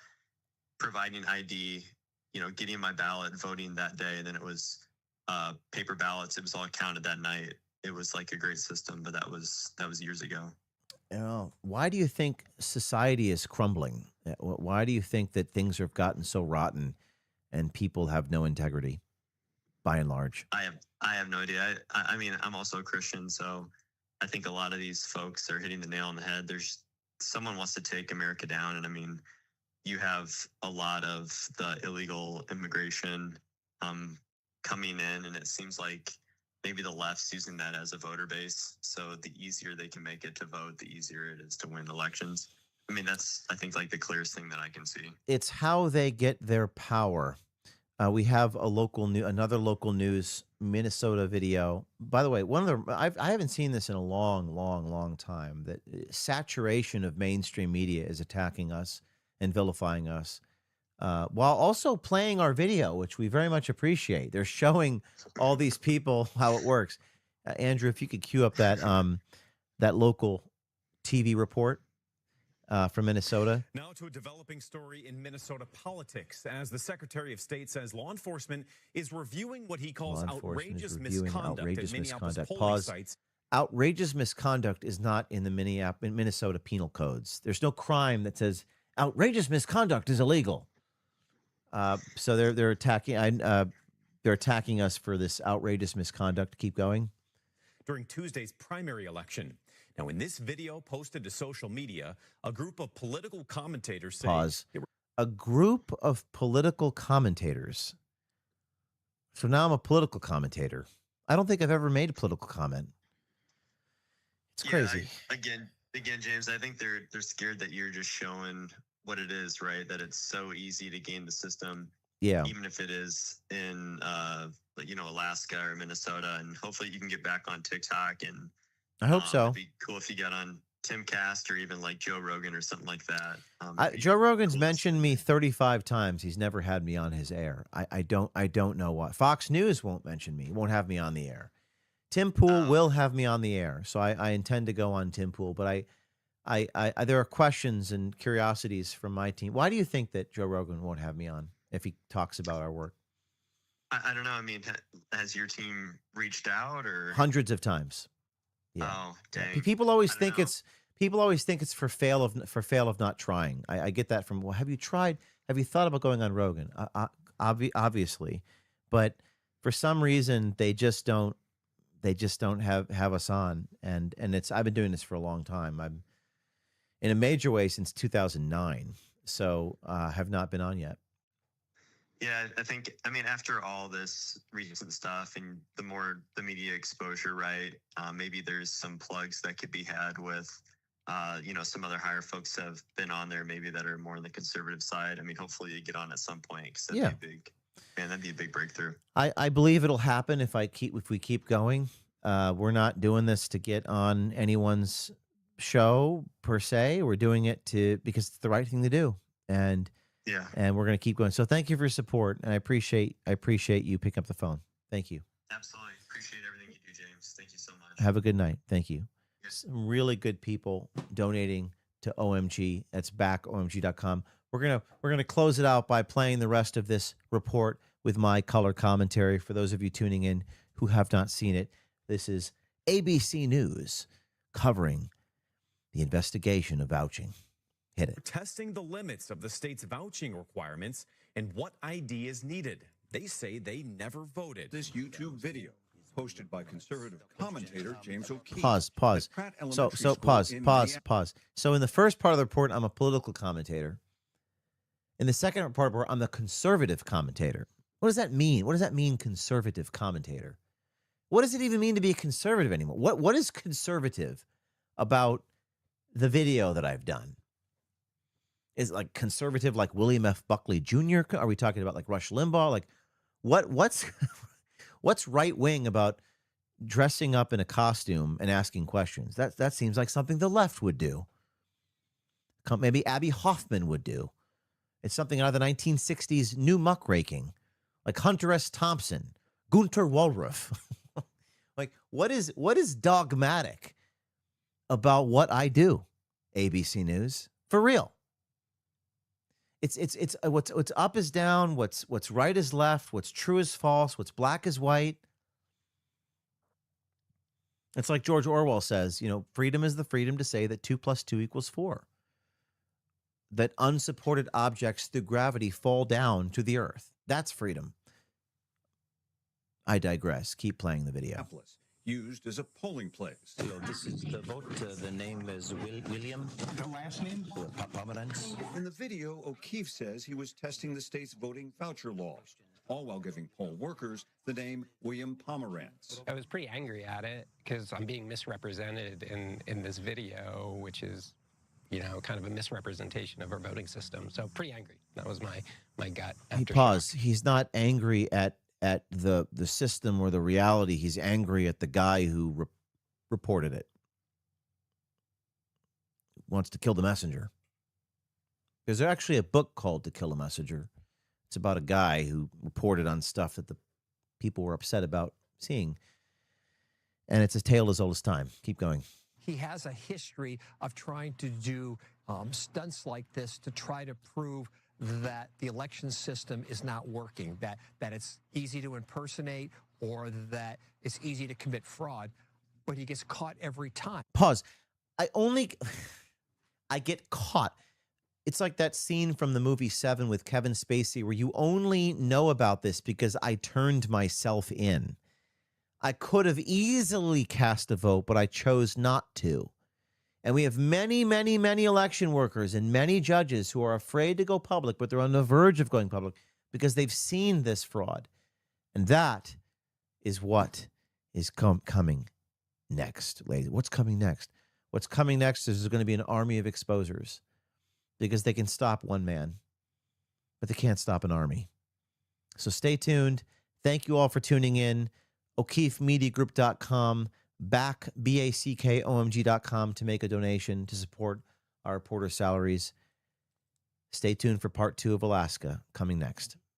providing ID, getting my ballot, voting that day. And then it was paper ballots. It was all counted that night. It was like a great system, but that was years ago. Why do you think society is crumbling? Why do you think that things have gotten so rotten and people have no integrity by and large? I have no idea. I mean, I'm also a Christian, so I think a lot of these folks are hitting the nail on the head. There's someone wants to take America down, and I mean, you have a lot of the illegal immigration coming in, and it seems like maybe the left's using that as a voter base. So the easier they can make it to vote, the easier it is to win elections. I mean, that's, I think, like the clearest thing that I can see. It's how they get their power. We have another local news Minnesota video. By the way, I haven't seen this in a long time. That saturation of mainstream media is attacking us and vilifying us, while also playing our video, which we very much appreciate. They're showing all these people how it works. Andrew, if you could cue up that local TV report from Minnesota. Now to a developing story in Minnesota politics, as the Secretary of State says law enforcement is reviewing what he calls outrageous misconduct at Minneapolis polling sites. Outrageous misconduct is not in the Minnesota penal codes. There's no crime that says outrageous misconduct is illegal. So they're attacking. They're attacking us for this outrageous misconduct. Keep going. During Tuesday's primary election. Now, in this video posted to social media, a group of political commentators say... Pause. A group of political commentators. So now I'm a political commentator. I don't think I've ever made a political comment. It's crazy. Again, James, I think they're scared that you're just showing what it is, right? That it's so easy to game the system. Yeah. Even if it is in, Alaska or Minnesota, and hopefully you can get back on TikTok. And I hope so. It'd be cool if you got on Timcast or even like Joe Rogan or something like that. Joe Rogan's mentioned me 35 times. He's never had me on his air. I don't know why. Fox News won't mention me. Won't have me on the air. Tim Pool will have me on the air, so I intend to go on Tim Pool. But I there are questions and curiosities from my team. Why do you think that Joe Rogan won't have me on if he talks about our work? I don't know. I mean, has your team reached out or Hundreds of times? Yeah. Oh, dang. People always think it's for fail of not trying. I get that from, well, have you tried? Have you thought about going on Rogan? Obviously, but for some reason they just don't have us on. And I've been doing this for a long time. I'm in a major way since 2009. So have not been on yet. Yeah, I mean, after all this recent stuff and the media exposure, right? Maybe there's some plugs that could be had with, some other higher folks have been on there, maybe that are more on the conservative side. I mean, hopefully you get on at some point, because that'd be a big breakthrough. I believe it'll happen if we keep going. We're not doing this to get on anyone's show per se. We're doing it because it's the right thing to do. And we're going to keep going. So thank you for your support, and I appreciate you picking up the phone. Thank you. Absolutely. Appreciate everything you do, James. Thank you so much. Have a good night. Thank you. Some really good people donating to OMG. That's backomg.com. We're gonna close it out by playing the rest of this report with my color commentary. For those of you tuning in who have not seen it, this is ABC News covering the investigation of vouching. Hit it. Testing the limits of the state's vouching requirements and what ID is needed. They say they never voted. This YouTube video posted by conservative commentator James O'Keefe. Pause. Pause. So in the first part of the report, I'm a political commentator. In the second part of the report, I'm the conservative commentator. What does that mean? What does that mean, conservative commentator? What does it even mean to be a conservative anymore? What is conservative about the video that I've done? Is it like conservative like William F. Buckley Jr.? Are we talking about like Rush Limbaugh? Like, What's what's right wing about dressing up in a costume and asking questions? That seems like something the left would do. Maybe Abby Hoffman would do. It's something out of the 1960s new muckraking, like Hunter S. Thompson, Gunter Wallraff. Like, what is dogmatic about what I do? ABC News, for real. It's what's up is down, what's right is left, what's true is false, what's black is white. It's like George Orwell says, freedom is the freedom to say that 2 + 2 = 4. That unsupported objects through gravity fall down to the earth. That's freedom. I digress. Keep playing the video. Used as a polling place. So this is the vote. The name is William. The last name? Pomerantz. In the video, O'Keefe says he was testing the state's voting voucher laws, all while giving poll workers the name William Pomerantz. I was pretty angry at it because I'm being misrepresented in this video, which is, kind of a misrepresentation of our voting system. So pretty angry. That was my gut. Pause. He's not angry at the system or the reality. He's angry at the guy who reported it. Wants to kill the messenger. There's actually a book called To Kill a Messenger. It's about a guy who reported on stuff that the people were upset about seeing. And it's a tale as old as time. Keep going. He has a history of trying to do stunts like this to try to prove that the election system is not working, that it's easy to impersonate or that it's easy to commit fraud, but he gets caught every time. Pause. I get caught. It's like that scene from the movie Seven with Kevin Spacey where you only know about this because I turned myself in. I could have easily cast a vote, but I chose not to. And we have many, many, many election workers and many judges who are afraid to go public, but they're on the verge of going public because they've seen this fraud. And that is what is coming next, ladies. What's coming next? What's coming next is there's going to be an army of exposers because they can stop one man, but they can't stop an army. So stay tuned. Thank you all for tuning in. O'KeefeMediaGroup.com, BACKOMG.com to make a donation to support our reporter salaries. Stay tuned for part 2 of Alaska coming next.